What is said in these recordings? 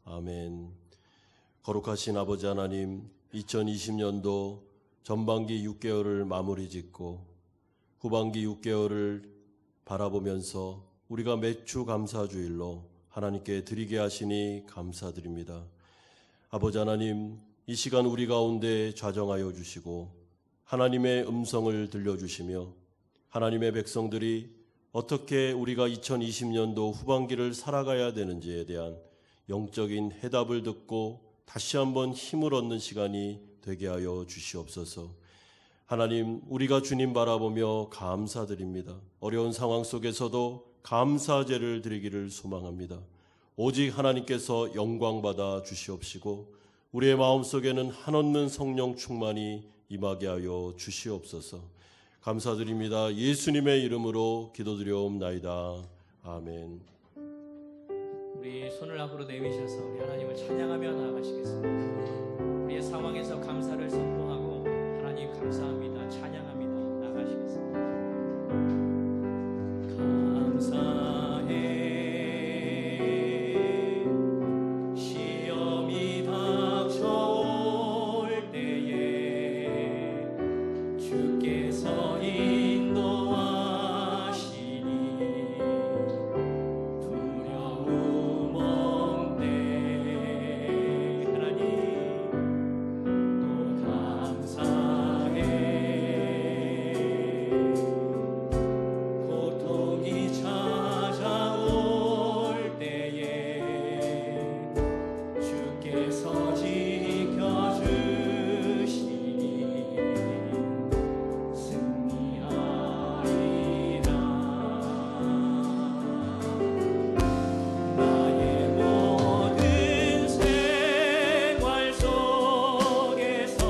아멘. 거룩하신 아버지 하나님, 2020년도 전반기 6개월을 마무리 짓고 후반기 6개월을 바라보면서 우리가 매주 감사주일로 하나님께 드리게 하시니 감사드립니다. 아버지 하나님, 이 시간 우리 가운데 좌정하여 주시고 하나님의 음성을 들려주시며 하나님의 백성들이 어떻게 우리가 2020년도 후반기를 살아가야 되는지에 대한 영적인 해답을 듣고 다시 한번 힘을 얻는 시간이 되게 하여 주시옵소서. 하나님, 우리가 주님 바라보며 감사드립니다. 어려운 상황 속에서도 감사제를 드리기를 소망합니다. 오직 하나님께서 영광받아 주시옵시고 우리의 마음속에는 한없는 성령 충만이 임하게 하여 주시옵소서. 감사드립니다. 예수님의 이름으로 기도드려옵나이다. 아멘. 우리 손을 앞으로 내미셔서 우리 하나님을 찬양하며 나아가시겠습니다. 우리의 상황에서 감사를 선포하고 하나님 감사합니다, 찬양합니다 나아가시겠습니다. 감사해 시험이 닥쳐올 때에 주께서 인도하시니 두려움 없네. 하나님 또 감사해 고통이 찾아올 때에 주께서 지켜주시니 승리하리라. 나의 모든 생활 속에서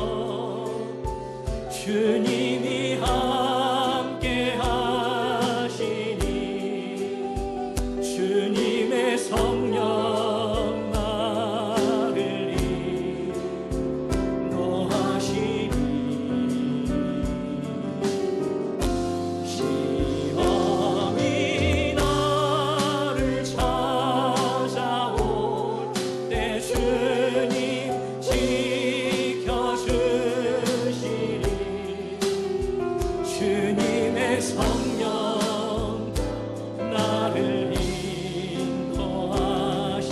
주님이 함께 하시니 주님의 성령 나를 인도하시니 시험이 나를 찾아올 때 주님 지켜주시니 주님의 성령 나를 인도하시니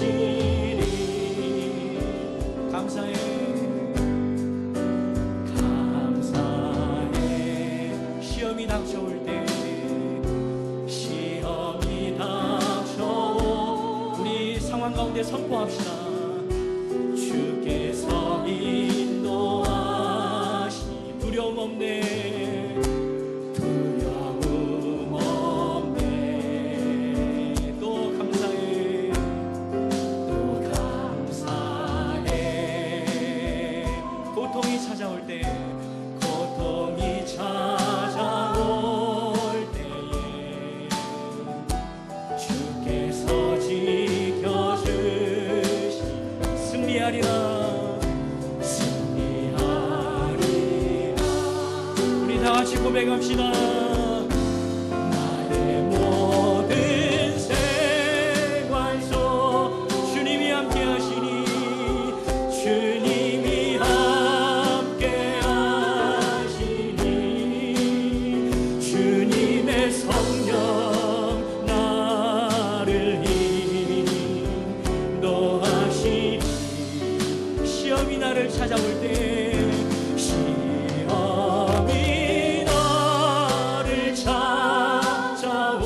감사해 감사해. 시험이 닥쳐올 때 시험이 닥쳐올 우리 상황 가운데 선포합시다. 주께서 인도하시니 두려움 없네. 두려움 없네. 또 감사해 또 감사해. 고통이 찾아올 때 고통이 찾아올 때에 주께서 지켜주시 승리하리라. 승리하리라. 우리 다 같이 고백합시다. 나의 모든 생활 속 주님이 함께 하시니 주님이 함께 하시니 주님의 성령 나를 인도하시니 시험이 나를 찾아올 때 시험이 나를 찾아올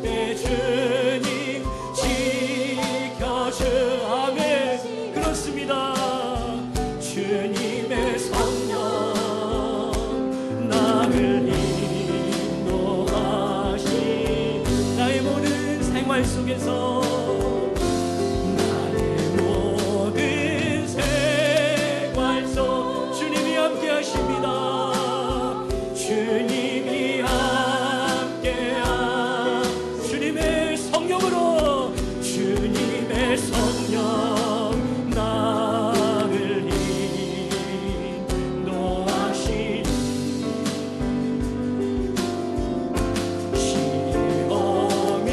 때 주님 지켜주 아멘. 그렇습니다. 주님의 성령 나를 인도하시 나의 모든 생활 속에서 나의 모든 생활 속 주님이 함께 하십니다. 주님이 함께 주님의 성령으로 주님의 성령 나를 인도하시니 시험이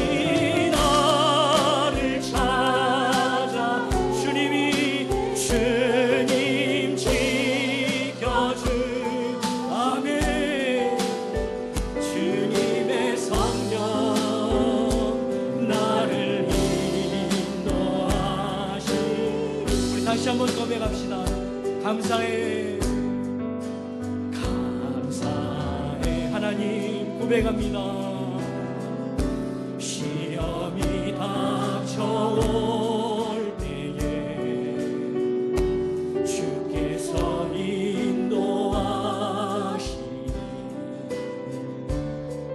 나를 찾아 다시 한번 고백합시다. 감사해, 감사해 하나님 고백합니다. 시험이 닥쳐올 때에 주께서 인도하시니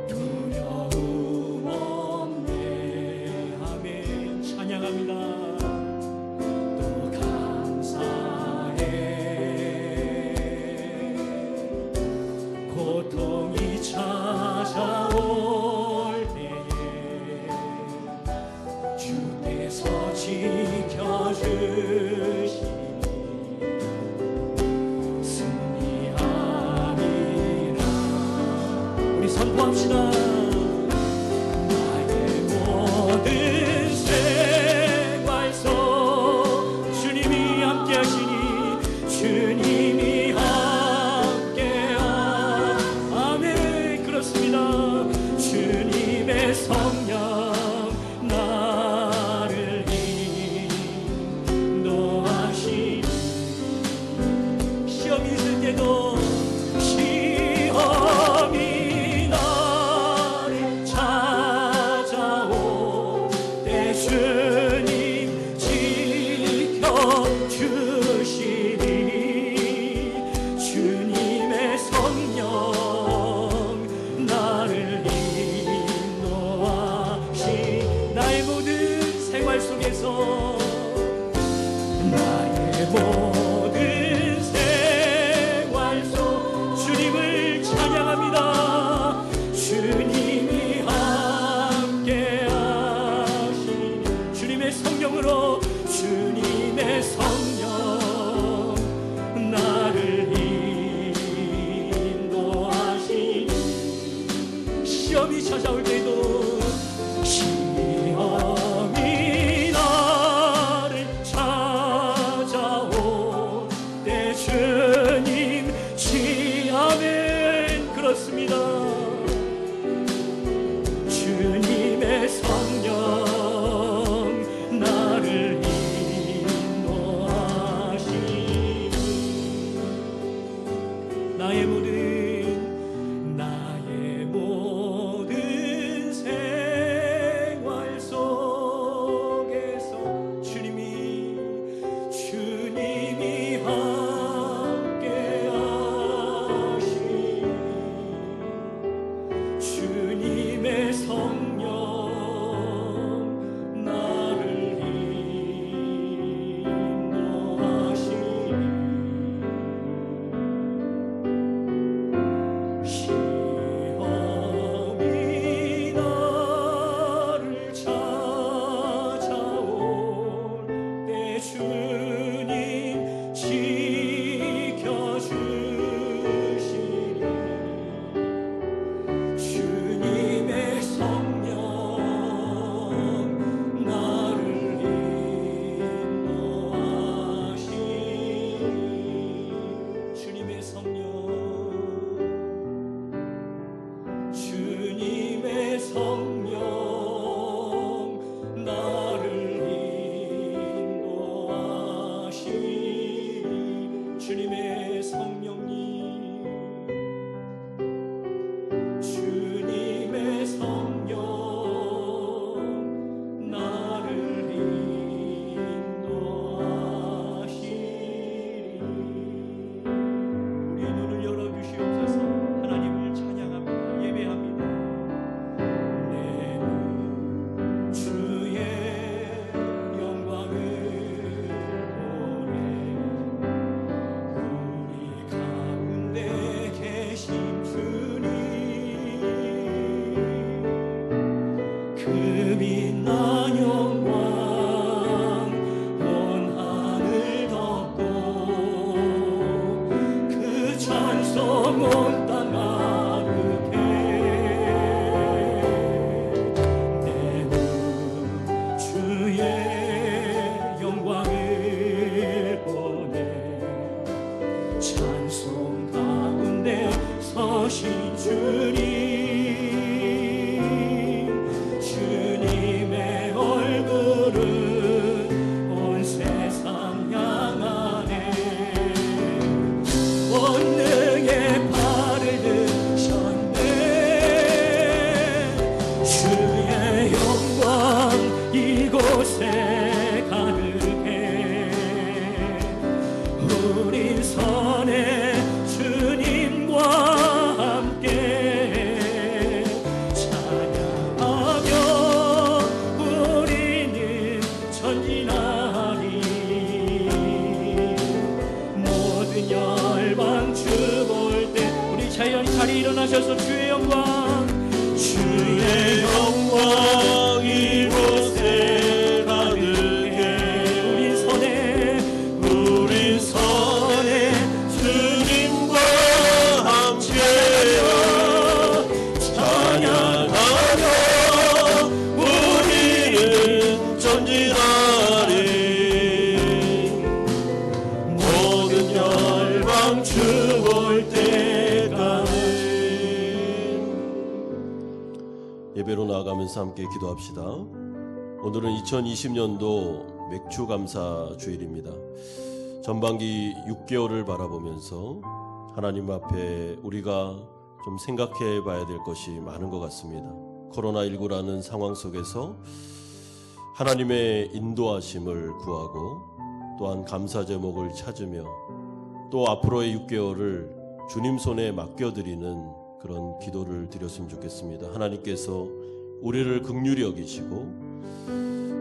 두려움 없네. 아멘. 찬양합니다. 또 감사해. 고통이 찾아올 때에 주께서 지켜주시니 승리하리라. 우리 선포합시다. 나의 모든 생활 속 주님이 함께 하시니 주님이 주님의 성령 나를 인도하시니 시험이 있을 때도 시험이 나를 찾아올 때 주님 지켜주시니 주님의 성령 나를 나의 모든 생활 속에서 나의 모든 생활 속 주님을 찬양합니다. 주님이 함께 하시니 주님의 성령으로 주님의 성령 나를 인도하시니 시험이 찾아올 때도 시험이 나를 찾아올 때 주님 아멘. 그렇습니다. 주님의 성령 나를 인도하시니 모든 열방 주 볼 때 우리 자연히 자리 일어나셔서 주의 영광 주의 영광 이곳에 가득해 우리 선에 주님과 함께 찬양하며 우리는 전진하리 모든 열방 주 볼 때까지. 예배로 나아가면서 함께 기도합시다. 오늘은 2020년도 맥주 감사 주일입니다. 전반기 6개월을 바라보면서 하나님 앞에 우리가 좀 생각해 봐야 될 것이 많은 것 같습니다. 코로나19라는 상황 속에서 하나님의 인도하심을 구하고 또한 감사 제목을 찾으며 또 앞으로의 6개월을 주님 손에 맡겨드리는 그런 기도를 드렸으면 좋겠습니다. 하나님께서 우리를 긍휼히 여기시고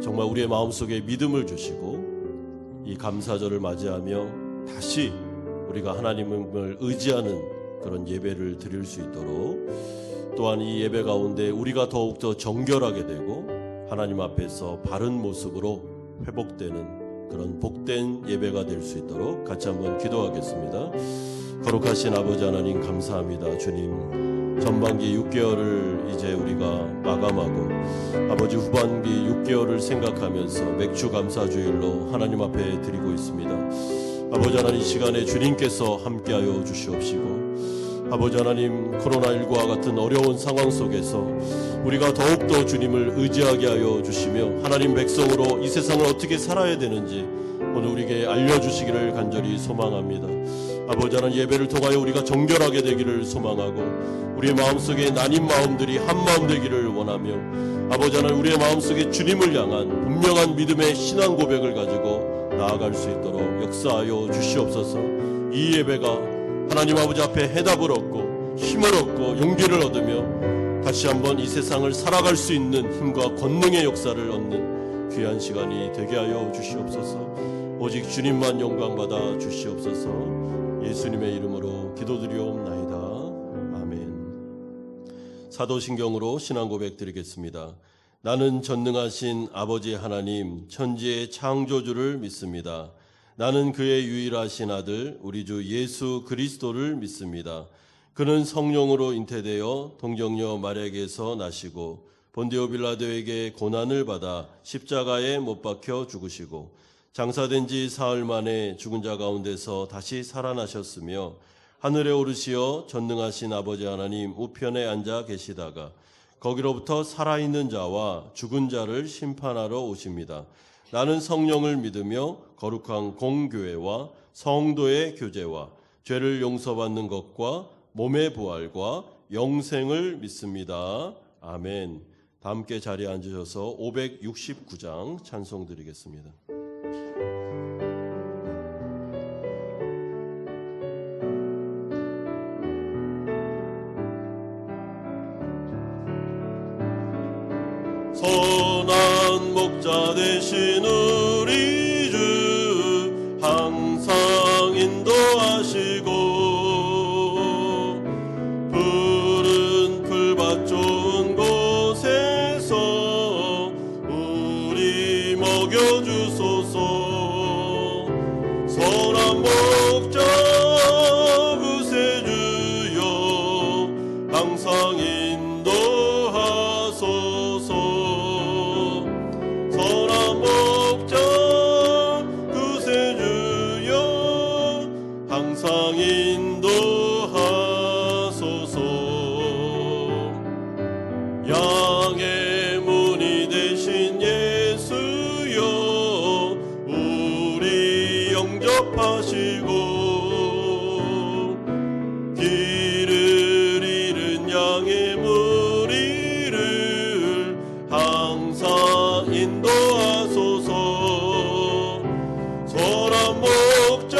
정말 우리의 마음속에 믿음을 주시고 이 감사절을 맞이하며 다시 우리가 하나님을 의지하는 그런 예배를 드릴 수 있도록 또한 이 예배 가운데 우리가 더욱더 정결하게 되고 하나님 앞에서 바른 모습으로 회복되는 그런 복된 예배가 될 수 있도록 같이 한번 기도하겠습니다. 거룩하신 아버지 하나님 감사합니다. 주님 전반기 6개월을 이제 우리가 마감하고 아버지 후반기 6개월을 생각하면서 맥주 감사주일로 하나님 앞에 드리고 있습니다. 아버지 하나님 이 시간에 주님께서 함께하여 주시옵시고 아버지 하나님 코로나19와 같은 어려운 상황 속에서 우리가 더욱더 주님을 의지하게 하여 주시며 하나님 백성으로 이 세상을 어떻게 살아야 되는지 오늘 우리에게 알려주시기를 간절히 소망합니다. 아버지 하나님 예배를 통하여 우리가 정결하게 되기를 소망하고 우리의 마음속에 나뉜 마음들이 한마음 되기를 원하며 아버지 하나님 우리의 마음속에 주님을 향한 분명한 믿음의 신앙 고백을 가지고 나아갈 수 있도록 역사하여 주시옵소서. 이 예배가 하나님 아버지 앞에 해답을 얻고 힘을 얻고 용기를 얻으며 다시 한번 이 세상을 살아갈 수 있는 힘과 권능의 역사를 얻는 귀한 시간이 되게 하여 주시옵소서. 오직 주님만 영광 받아 주시옵소서. 예수님의 이름으로 기도드리옵나이다. 아멘. 사도신경으로 신앙 고백 드리겠습니다. 나는 전능하신 아버지 하나님 천지의 창조주를 믿습니다. 나는 그의 유일하신 아들 우리 주 예수 그리스도를 믿습니다. 그는 성령으로 잉태되어 동정녀 마리아에게서 나시고 본디오 빌라도에게 고난을 받아 십자가에 못 박혀 죽으시고 장사된 지 사흘 만에 죽은 자 가운데서 다시 살아나셨으며 하늘에 오르시어 전능하신 아버지 하나님 우편에 앉아 계시다가 거기로부터 살아있는 자와 죽은 자를 심판하러 오십니다. 나는 성령을 믿으며 거룩한 공교회와 성도의 교제와 죄를 용서받는 것과 몸의 부활과 영생을 믿습니다. 아멘. 다 함께 자리에 앉으셔서 569장 찬송 드리겠습니다. 선한 목자 되신 우리 주 항상 인도하시고 푸른 풀밭 좋은 곳에서 우리 먹여주소서. 선한 목자 구세주여 항상 인도하소서. 양의 문이 되신 예수여 우리 영접하시고 길을 잃은 양의 무리를 항상 인도하소서. 선한 목자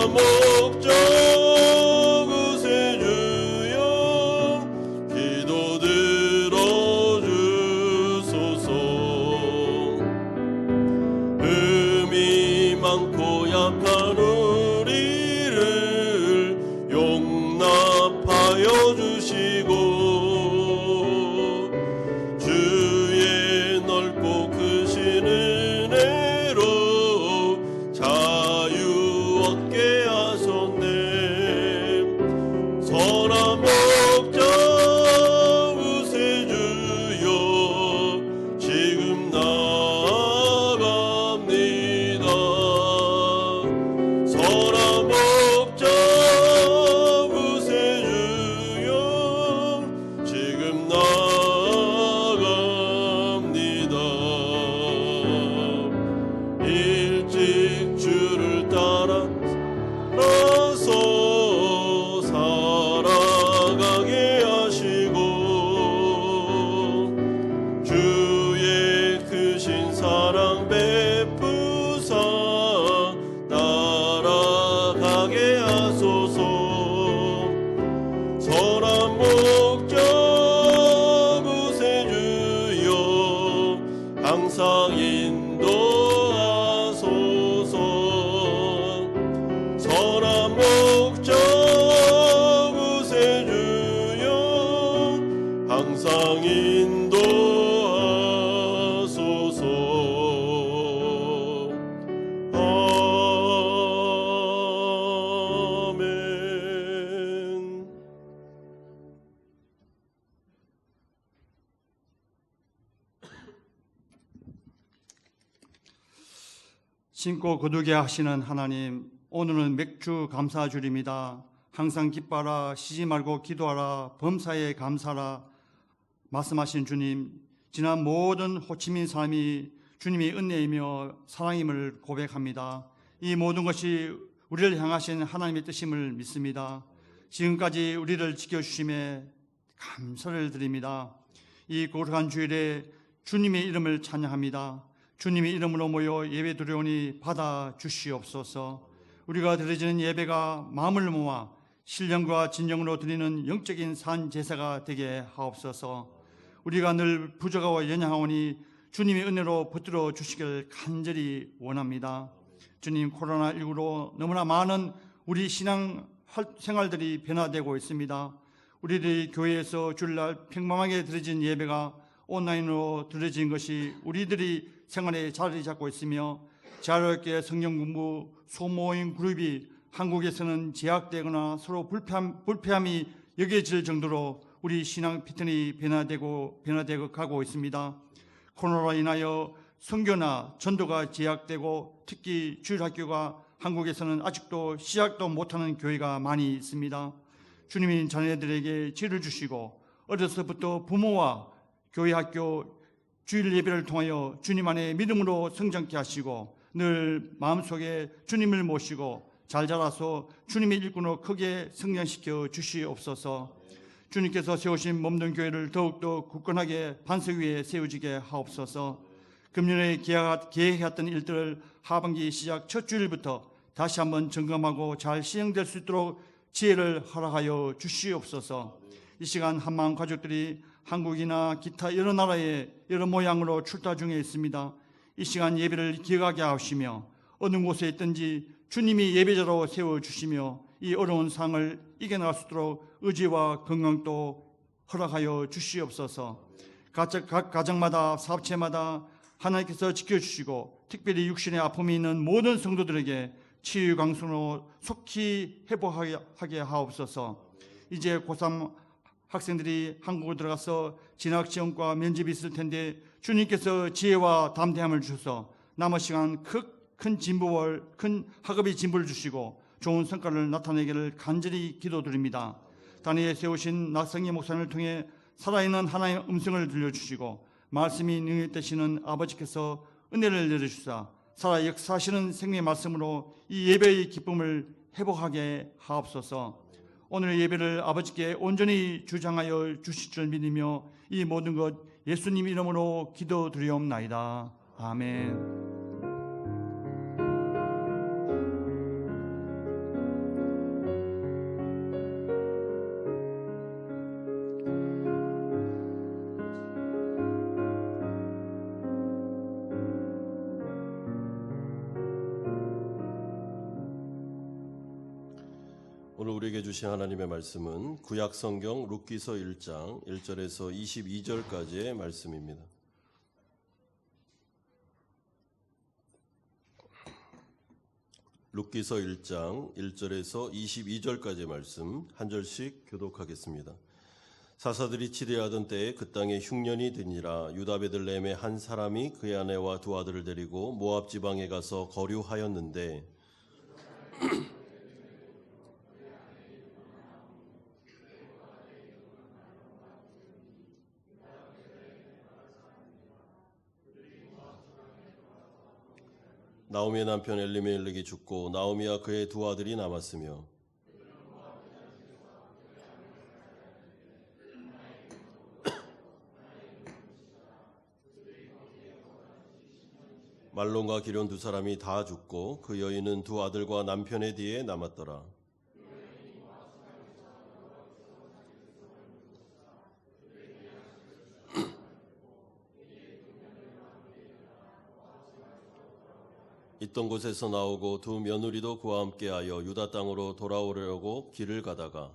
목자 하여 주시고 주의 넓고 크신 은혜로 자유 얻게 하셨네. 선한 목자 구세주여 지금 나아갑니다. 선한 목자 구세주여 지금 나아갑니다. 일찍 주를 따라서 살아가게 하시고 주의 크신 사랑 베푸사 따라가게 하소서. 선한 목자 구세주여 항상 인도하소서. 선한 목자 구세주여 항상 인도하소서. 아멘. 신고 거두게 하시는 하나님, 오늘은 맥주 감사주일입니다. 항상 기뻐하라, 쉬지 말고 기도하라, 범사에 감사하라 말씀하신 주님, 지난 모든 호치민 삶이 주님의 은혜이며 사랑임을 고백합니다. 이 모든 것이 우리를 향하신 하나님의 뜻임을 믿습니다. 지금까지 우리를 지켜주심에 감사를 드립니다. 이 거룩한 주일에 주님의 이름을 찬양합니다. 주님의 이름으로 모여 예배 드려오니 받아 주시옵소서. 우리가 드려지는 예배가 마음을 모아 신령과 진정으로 드리는 영적인 산 제사가 되게 하옵소서. 우리가 늘 부족하고 연약하오니 주님의 은혜로 붙들어 주시길 간절히 원합니다. 주님, 코로나19로 너무나 많은 우리 신앙 생활들이 변화되고 있습니다. 우리들이 교회에서 주일날 평범하게 드려진 예배가 온라인으로 드려진 것이 우리들이 생활에 자리 잡고 있으며 자유롭게 성경 공부 소모임 그룹이 한국에서는 제약되거나 서로 불쾌함이 여겨질 정도로 우리 신앙 패턴이 변화되고 가고 있습니다. 코로나로 인하여 선교나 전도가 제약되고 특히 주일학교가 한국에서는 아직도 시작도 못하는 교회가 많이 있습니다. 주님이 자녀들에게 지혜를 주시고 어려서부터 부모와 교회 학교 주일 예배를 통하여 주님 안에 믿음으로 성장케 하시고 늘 마음속에 주님을 모시고 잘 자라서 주님의 일꾼으로 크게 성장시켜 주시옵소서. 주님께서 세우신 몸된 교회를 더욱더 굳건하게 반석 위에 세워지게 하옵소서. 금년에 계획했던 일들을 하반기 시작 첫 주일부터 다시 한번 점검하고 잘 시행될 수 있도록 지혜를 허락하여 주시옵소서. 이 시간 한마음 가족들이 한국이나 기타 여러 나라의 여러 모양으로 출타 중에 있습니다. 이 시간 예배를 기억하게 하시며 어느 곳에 있든지 주님이 예배자로 세워주시며 이 어려운 상을 이겨나갈 수 있도록 의지와 건강도 허락하여 주시옵소서. 각 가정마다 사업체마다 하나님께서 지켜주시고 특별히 육신의 아픔이 있는 모든 성도들에게 치유 강순으로 속히 회복하게 하옵소서. 이제 고3 학생들이 한국으로 들어가서 진학시험과 면접이 있을 텐데 주님께서 지혜와 담대함을 주셔서 남은 시간 큰 진보를 큰 학업의 진보를 주시고 좋은 성과를 나타내기를 간절히 기도드립니다. 단위에 세우신 낙성희 목사님을 통해 살아있는 하나님의 음성을 들려주시고 말씀이 능력되시는 아버지께서 은혜를 내려주사 살아 역사하시는 생명의 말씀으로 이 예배의 기쁨을 회복하게 하옵소서. 오늘 예배를 아버지께 온전히 주장하여 주실 줄 믿으며 이 모든 것 예수님 이름으로 기도드리옵나이다. 아멘. 오늘 우리에게 주신 하나님의 말씀은 구약 성경 룻기서 1장 1절에서 22절까지의 말씀입니다. 룻기서 1장 1절에서 22절까지의 말씀 한 절씩 교독하겠습니다. 사사들이 치리하던 때에 그 땅에 흉년이 드니라. 유다 베들레헴의 한 사람이 그의 아내와 두 아들을 데리고 모압 지방에 가서 거류하였는데 나오미의 남편 엘리멜렉이 죽고 나오미와 그의 두 아들이 남았으며 말론과 기럨 두 사람이 다 죽고 그 여인은 두 아들과 남편의 뒤에 남았더라. 있던 곳에서 나오고 두 며느리도 그와 함께하여 유다 땅으로 돌아오려고 길을 가다가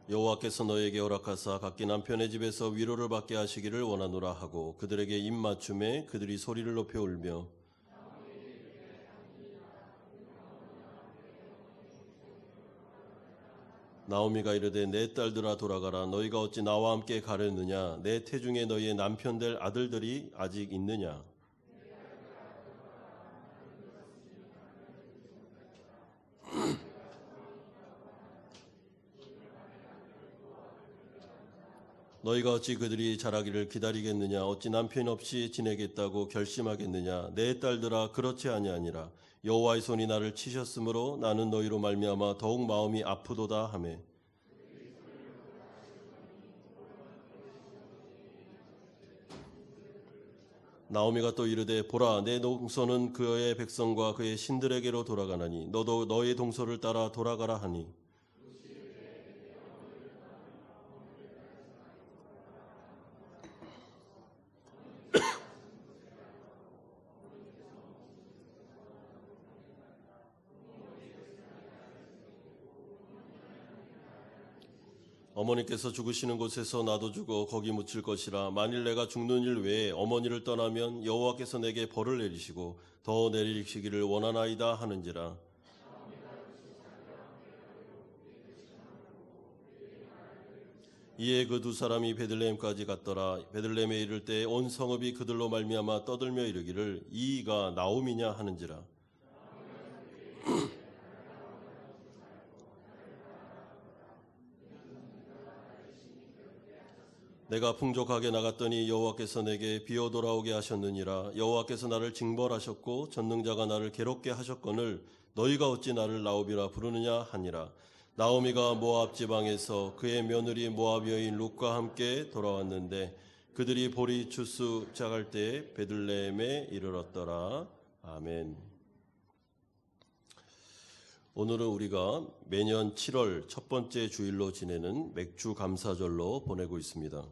여호와께서 너에게 허락하사 각기 남편의 집에서 위로를 받게 하시기를 원하노라 하고 그들에게 입맞춤에 그들이 소리를 높여 울며 나오미가 이르되 내 딸들아 돌아가라. 너희가 어찌 나와 함께 가려느냐. 내 태중에 너희의 남편 될 아들들이 아직 있느냐. 너희가 어찌 그들이 자라기를 기다리겠느냐. 어찌 남편 없이 지내겠다고 결심하겠느냐. 내 딸들아 그렇지 아니하니라. 여호와의 손이 나를 치셨으므로 나는 너희로 말미암아 더욱 마음이 아프도다 하매 나오미가 또 이르되 보라 내 동서는 그의 백성과 그의 신들에게로 돌아가나니 너도 너의 동서를 따라 돌아가라 하니 어머니께서 죽으시는 곳에서 나도 죽어 거기 묻힐 것이라. 만일 내가 죽는 일 외에 어머니를 떠나면 여호와께서 내게 벌을 내리시고 더 내리시기를 원하나이다 하는지라. 이에 그 두 사람이 베들레헴까지 갔더라. 베들레헴에 이를 때 온 성읍이 그들로 말미암아 떠들며 이르기를 이가 나오미냐 하는지라. 내가 풍족하게 나갔더니 여호와께서 내게 비어 돌아오게 하셨느니라. 여호와께서 나를 징벌하셨고 전능자가 나를 괴롭게 하셨거늘 너희가 어찌 나를 나오미라 부르느냐 하니라. 나오미가 모압 지방에서 그의 며느리 모압 여인 룻과 함께 돌아왔는데 그들이 보리 추수 작할 때에 베들레헴에 이르렀더라. 아멘. 오늘은 우리가 매년 7월 첫 번째 주일로 지내는 맥주 감사절로 보내고 있습니다.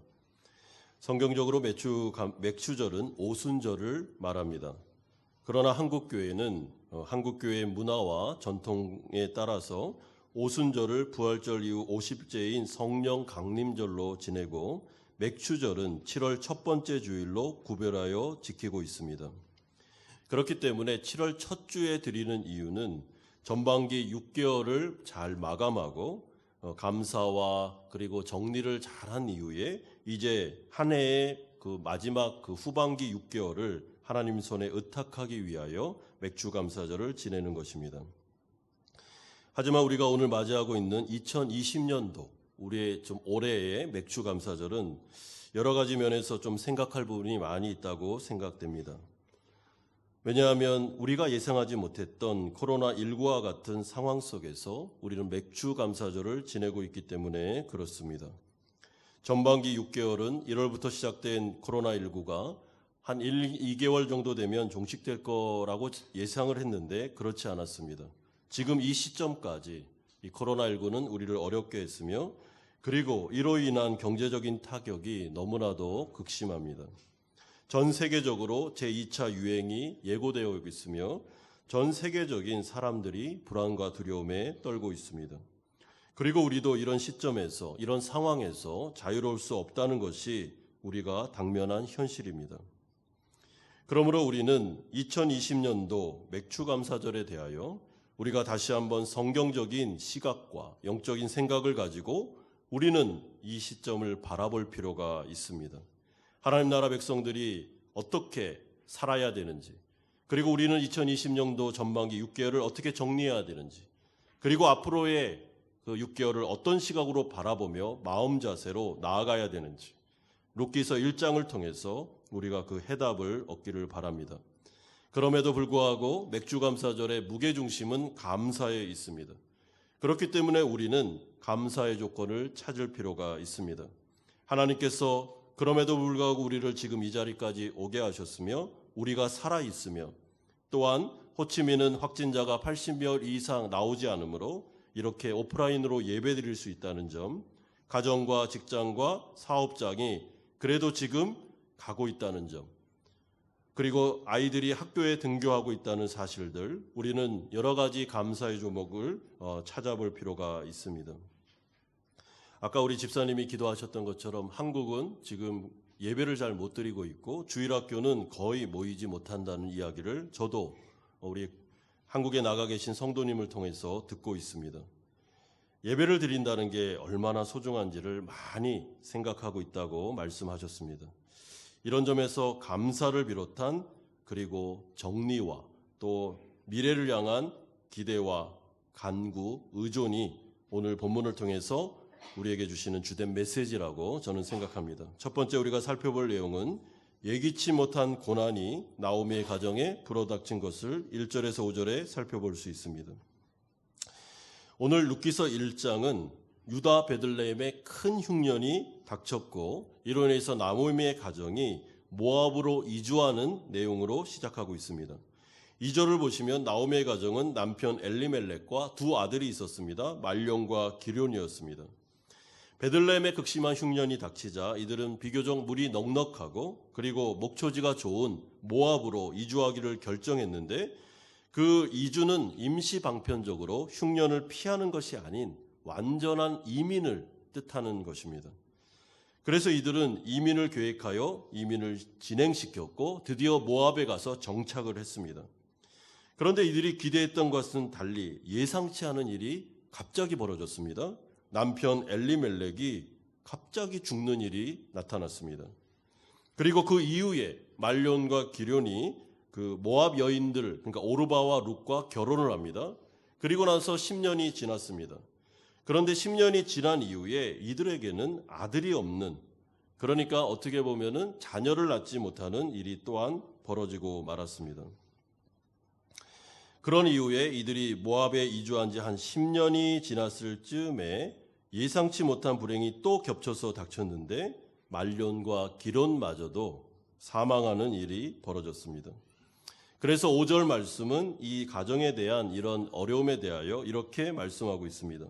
성경적으로 맥주절은 오순절을 말합니다. 그러나 한국교회는 한국교회의 문화와 전통에 따라서 오순절을 부활절 이후 50제인 성령 강림절로 지내고 맥주절은 7월 첫 번째 주일로 구별하여 지키고 있습니다. 그렇기 때문에 7월 첫 주에 드리는 이유는 전반기 6개월을 잘 마감하고 감사와 그리고 정리를 잘한 이후에 이제 한 해의 그 마지막 그 후반기 6개월을 하나님 손에 의탁하기 위하여 맥주 감사절을 지내는 것입니다. 하지만 우리가 오늘 맞이하고 있는 2020년도 우리의 좀 올해의 맥주 감사절은 여러 가지 면에서 좀 생각할 부분이 많이 있다고 생각됩니다. 왜냐하면 우리가 예상하지 못했던 코로나19와 같은 상황 속에서 우리는 맥주 감사절을 지내고 있기 때문에 그렇습니다. 전반기 6개월은 1월부터 시작된 코로나19가 한 2개월 정도 되면 종식될 거라고 예상을 했는데 그렇지 않았습니다. 지금 이 시점까지 이 코로나19는 우리를 어렵게 했으며 그리고 이로 인한 경제적인 타격이 너무나도 극심합니다. 전 세계적으로 제2차 유행이 예고되어 있으며 전 세계적인 사람들이 불안과 두려움에 떨고 있습니다. 그리고 우리도 이런 시점에서, 이런 상황에서 자유로울 수 없다는 것이 우리가 당면한 현실입니다. 그러므로 우리는 2020년도 맥추감사절에 대하여 우리가 다시 한번 성경적인 시각과 영적인 생각을 가지고 우리는 이 시점을 바라볼 필요가 있습니다. 하나님 나라 백성들이 어떻게 살아야 되는지, 그리고 우리는 2020년도 전반기 6개월을 어떻게 정리해야 되는지, 그리고 앞으로의 그 6개월을 어떤 시각으로 바라보며 마음 자세로 나아가야 되는지 룻기서 1장을 통해서 우리가 그 해답을 얻기를 바랍니다. 그럼에도 불구하고 맥주감사절의 무게중심은 감사에 있습니다. 그렇기 때문에 우리는 감사의 조건을 찾을 필요가 있습니다. 하나님께서 그럼에도 불구하고 우리를 지금 이 자리까지 오게 하셨으며 우리가 살아있으며 또한 호치민은 확진자가 80명 이상 나오지 않으므로 이렇게 오프라인으로 예배드릴 수 있다는 점, 가정과 직장과 사업장이 그래도 지금 가고 있다는 점, 그리고 아이들이 학교에 등교하고 있다는 사실들, 우리는 여러 가지 감사의 조목을 찾아볼 필요가 있습니다. 아까 우리 집사님이 기도하셨던 것처럼 한국은 지금 예배를 잘 못 드리고 있고 주일학교는 거의 모이지 못한다는 이야기를 저도 우리 한국에 나가 계신 성도님을 통해서 듣고 있습니다. 예배를 드린다는 게 얼마나 소중한지를 많이 생각하고 있다고 말씀하셨습니다. 이런 점에서 감사를 비롯한 그리고 정리와 또 미래를 향한 기대와 간구, 의존이 오늘 본문을 통해서 우리에게 주시는 주된 메시지라고 저는 생각합니다. 첫 번째 우리가 살펴볼 내용은 예기치 못한 고난이 나오미의 가정에 불어닥친 것을 1절에서 5절에 살펴볼 수 있습니다. 오늘 룻기서 1장은 유다 베들레헴에 큰 흉년이 닥쳤고 이로 인해서 나오미의 가정이 모압으로 이주하는 내용으로 시작하고 있습니다. 2절을 보시면 나오미의 가정은 남편 엘리멜렉과 두 아들이 있었습니다. 말론과 기럧이었습니다. 베들레헴에 극심한 흉년이 닥치자 이들은 비교적 물이 넉넉하고 그리고 목초지가 좋은 모압으로 이주하기를 결정했는데 그 이주는 임시 방편적으로 흉년을 피하는 것이 아닌 완전한 이민을 뜻하는 것입니다. 그래서 이들은 이민을 계획하여 이민을 진행시켰고 드디어 모압에 가서 정착을 했습니다. 그런데 이들이 기대했던 것은 달리 예상치 않은 일이 갑자기 벌어졌습니다. 남편 엘리멜렉이 갑자기 죽는 일이 나타났습니다. 그리고 그 이후에 말론과 기럧이 그 모압 여인들, 그러니까 오르바와 룻과 결혼을 합니다. 그리고 나서 10년이 지났습니다. 그런데 10년이 지난 이후에 이들에게는 아들이 없는, 그러니까 어떻게 보면은 자녀를 낳지 못하는 일이 또한 벌어지고 말았습니다. 그런 이후에 이들이 모압에 이주한 지 한 10년이 지났을 즈음에 예상치 못한 불행이 또 겹쳐서 닥쳤는데 말론과 기럧마저도 사망하는 일이 벌어졌습니다. 그래서 5절 말씀은 이 가정에 대한 이런 어려움에 대하여 이렇게 말씀하고 있습니다.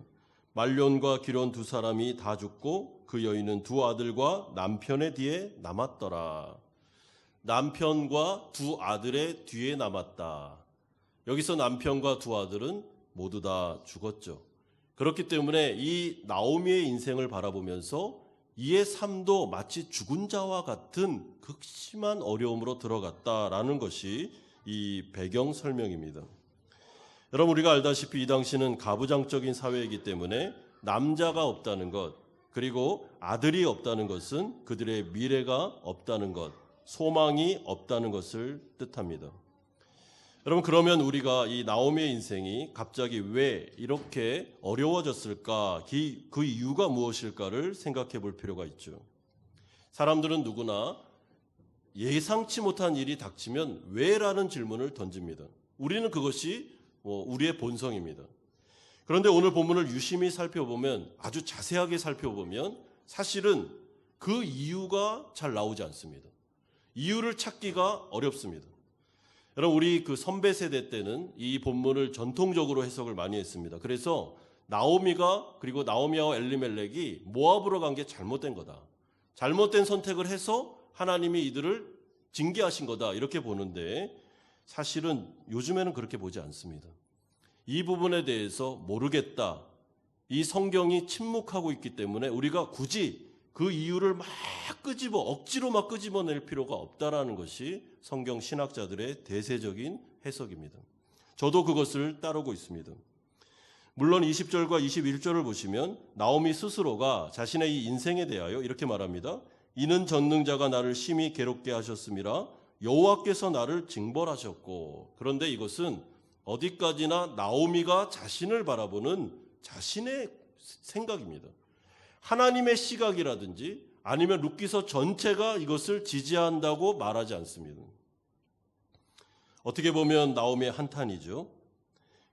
말론과 기럧 두 사람이 다 죽고 그 여인은 두 아들과 남편의 뒤에 남았더라. 남편과 두 아들의 뒤에 남았다. 여기서 남편과 두 아들은 모두 다 죽었죠. 그렇기 때문에 이 나오미의 인생을 바라보면서 이의 삶도 마치 죽은 자와 같은 극심한 어려움으로 들어갔다라는 것이 이 배경 설명입니다. 여러분 우리가 알다시피 이 당시는 가부장적인 사회이기 때문에 남자가 없다는 것, 그리고 아들이 없다는 것은 그들의 미래가 없다는 것, 소망이 없다는 것을 뜻합니다. 여러분 그러면 우리가 이 나오미의 인생이 갑자기 왜 이렇게 어려워졌을까? 그 이유가 무엇일까를 생각해 볼 필요가 있죠. 사람들은 누구나 예상치 못한 일이 닥치면 왜라는 질문을 던집니다. 우리는 그것이 우리의 본성입니다. 그런데 오늘 본문을 유심히 살펴보면, 아주 자세하게 살펴보면 사실은 그 이유가 잘 나오지 않습니다. 이유를 찾기가 어렵습니다. 여러분 우리 그 선배 세대 때는 이 본문을 전통적으로 해석을 많이 했습니다. 그래서 나오미가 그리고 나오미와 엘리멜렉이 모압으로 간 게 잘못된 거다. 잘못된 선택을 해서 하나님이 이들을 징계하신 거다. 이렇게 보는데 사실은 요즘에는 그렇게 보지 않습니다. 이 부분에 대해서 모르겠다. 이 성경이 침묵하고 있기 때문에 우리가 굳이 그 이유를 막 억지로 막 끄집어낼 필요가 없다라는 것이 성경 신학자들의 대세적인 해석입니다. 저도 그것을 따르고 있습니다. 물론 20절과 21절을 보시면 나오미 스스로가 자신의 이 인생에 대하여 이렇게 말합니다. 이는 전능자가 나를 심히 괴롭게 하셨음이라 여호와께서 나를 징벌하셨고. 그런데 이것은 어디까지나 나오미가 자신을 바라보는 자신의 생각입니다. 하나님의 시각이라든지 아니면 룻기서 전체가 이것을 지지한다고 말하지 않습니다. 어떻게 보면 나오미의 한탄이죠.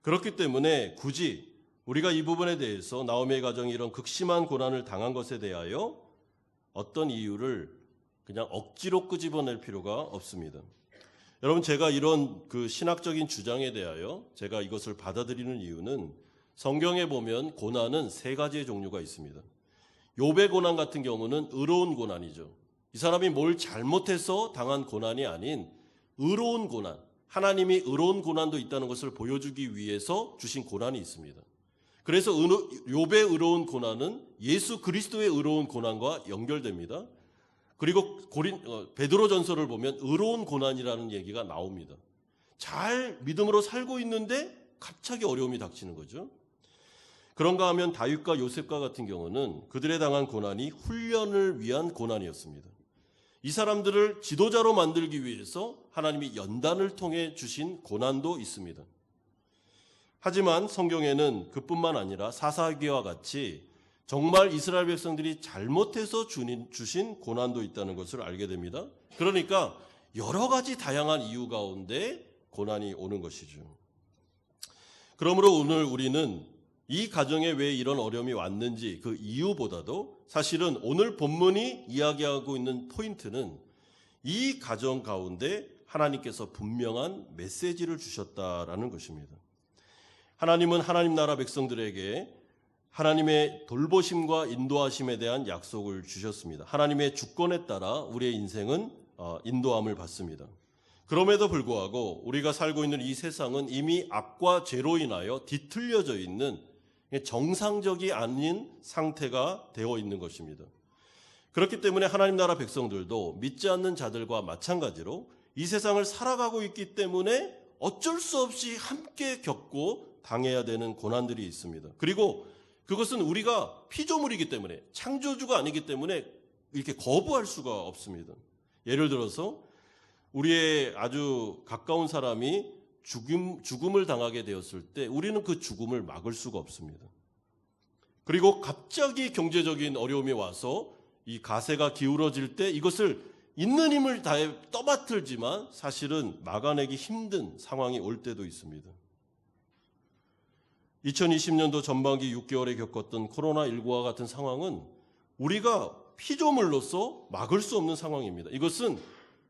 그렇기 때문에 굳이 우리가 이 부분에 대해서 나오미의 가정이 이런 극심한 고난을 당한 것에 대하여 어떤 이유를 그냥 억지로 끄집어낼 필요가 없습니다. 여러분, 제가 이런 그 신학적인 주장에 대하여 제가 이것을 받아들이는 이유는 성경에 보면 고난은 세 가지의 종류가 있습니다. 욥의 고난 같은 경우는 의로운 고난이죠. 이 사람이 뭘 잘못해서 당한 고난이 아닌 의로운 고난, 하나님이 의로운 고난도 있다는 것을 보여주기 위해서 주신 고난이 있습니다. 그래서 욥의 의로운 고난은 예수 그리스도의 의로운 고난과 연결됩니다. 그리고 베드로전서를 보면 의로운 고난이라는 얘기가 나옵니다. 잘 믿음으로 살고 있는데 갑자기 어려움이 닥치는 거죠. 그런가 하면 다윗과 요셉과 같은 경우는 그들의 당한 고난이 훈련을 위한 고난이었습니다. 이 사람들을 지도자로 만들기 위해서 하나님이 연단을 통해 주신 고난도 있습니다. 하지만 성경에는 그뿐만 아니라 사사기와 같이 정말 이스라엘 백성들이 잘못해서 주신 고난도 있다는 것을 알게 됩니다. 그러니까 여러 가지 다양한 이유 가운데 고난이 오는 것이죠. 그러므로 오늘 우리는 이 가정에 왜 이런 어려움이 왔는지 그 이유보다도 사실은 오늘 본문이 이야기하고 있는 포인트는 이 가정 가운데 하나님께서 분명한 메시지를 주셨다라는 것입니다. 하나님은 하나님 나라 백성들에게 하나님의 돌보심과 인도하심에 대한 약속을 주셨습니다. 하나님의 주권에 따라 우리의 인생은 인도함을 받습니다. 그럼에도 불구하고 우리가 살고 있는 이 세상은 이미 악과 죄로 인하여 뒤틀려져 있는 정상적이 아닌 상태가 되어 있는 것입니다. 그렇기 때문에 하나님 나라 백성들도 믿지 않는 자들과 마찬가지로 이 세상을 살아가고 있기 때문에 어쩔 수 없이 함께 겪고 당해야 되는 고난들이 있습니다. 그리고 그것은 우리가 피조물이기 때문에, 창조주가 아니기 때문에 이렇게 거부할 수가 없습니다. 예를 들어서 우리의 아주 가까운 사람이 죽음을 당하게 되었을 때 우리는 그 죽음을 막을 수가 없습니다. 그리고 갑자기 경제적인 어려움이 와서 이 가세가 기울어질 때 이것을 있는 힘을 다해 떠받들지만 사실은 막아내기 힘든 상황이 올 때도 있습니다. 2020년도 전반기 6개월에 겪었던 코로나19와 같은 상황은 우리가 피조물로서 막을 수 없는 상황입니다. 이것은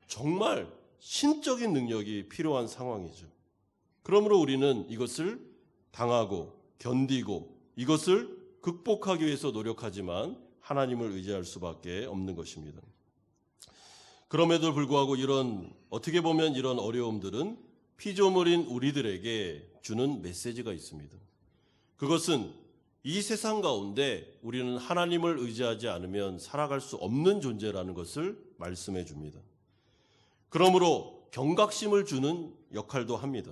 정말 신적인 능력이 필요한 상황이죠. 그러므로 우리는 이것을 당하고 견디고 이것을 극복하기 위해서 노력하지만 하나님을 의지할 수밖에 없는 것입니다. 그럼에도 불구하고 어떻게 보면 이런 어려움들은 피조물인 우리들에게 주는 메시지가 있습니다. 그것은 이 세상 가운데 우리는 하나님을 의지하지 않으면 살아갈 수 없는 존재라는 것을 말씀해 줍니다. 그러므로 경각심을 주는 역할도 합니다.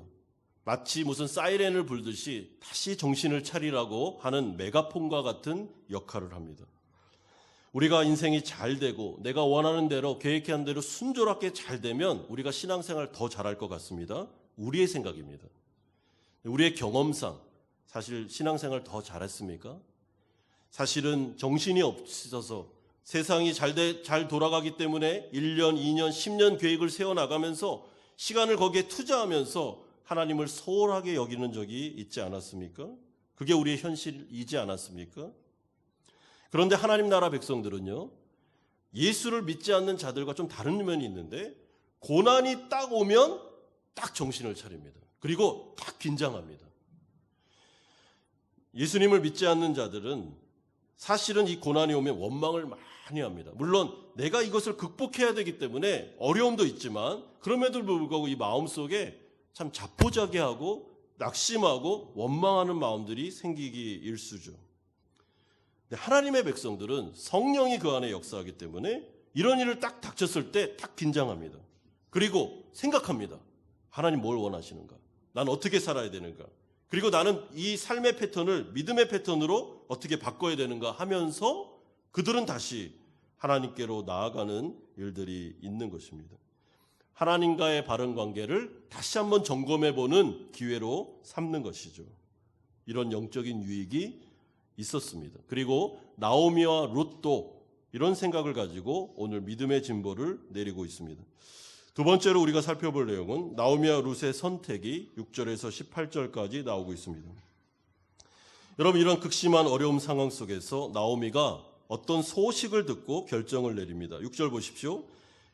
마치 무슨 사이렌을 불듯이 다시 정신을 차리라고 하는 메가폰과 같은 역할을 합니다. 우리가 인생이 잘 되고 내가 원하는 대로 계획한 대로 순조롭게 잘 되면 우리가 신앙생활 더 잘할 것 같습니다. 우리의 생각입니다. 우리의 경험상 사실 신앙생활 더 잘했습니까? 사실은 정신이 없어서 세상이 잘 돌아가기 때문에 1년, 2년, 10년 계획을 세워나가면서 시간을 거기에 투자하면서 하나님을 소홀하게 여기는 적이 있지 않았습니까? 그게 우리의 현실이지 않았습니까? 그런데 하나님 나라 백성들은요, 예수를 믿지 않는 자들과 좀 다른 면이 있는데 고난이 딱 오면 딱 정신을 차립니다. 그리고 딱 긴장합니다. 예수님을 믿지 않는 자들은 사실은 이 고난이 오면 원망을 많이 합니다. 물론 내가 이것을 극복해야 되기 때문에 어려움도 있지만 그럼에도 불구하고 이 마음속에 참 자포자기하고 낙심하고 원망하는 마음들이 생기기 일쑤죠. 하나님의 백성들은 성령이 그 안에 역사하기 때문에 이런 일을 딱 닥쳤을 때 딱 긴장합니다. 그리고 생각합니다. 하나님 뭘 원하시는가? 난 어떻게 살아야 되는가? 그리고 나는 이 삶의 패턴을 믿음의 패턴으로 어떻게 바꿔야 되는가 하면서 그들은 다시 하나님께로 나아가는 일들이 있는 것입니다. 하나님과의 바른 관계를 다시 한번 점검해보는 기회로 삼는 것이죠. 이런 영적인 유익이 있었습니다. 그리고 나오미와 룻도 이런 생각을 가지고 오늘 믿음의 진보를 내리고 있습니다. 두 번째로 우리가 살펴볼 내용은 나오미와 룻의 선택이 6절에서 18절까지 나오고 있습니다. 여러분, 이런 극심한 어려움 상황 속에서 나오미가 어떤 소식을 듣고 결정을 내립니다. 6절 보십시오.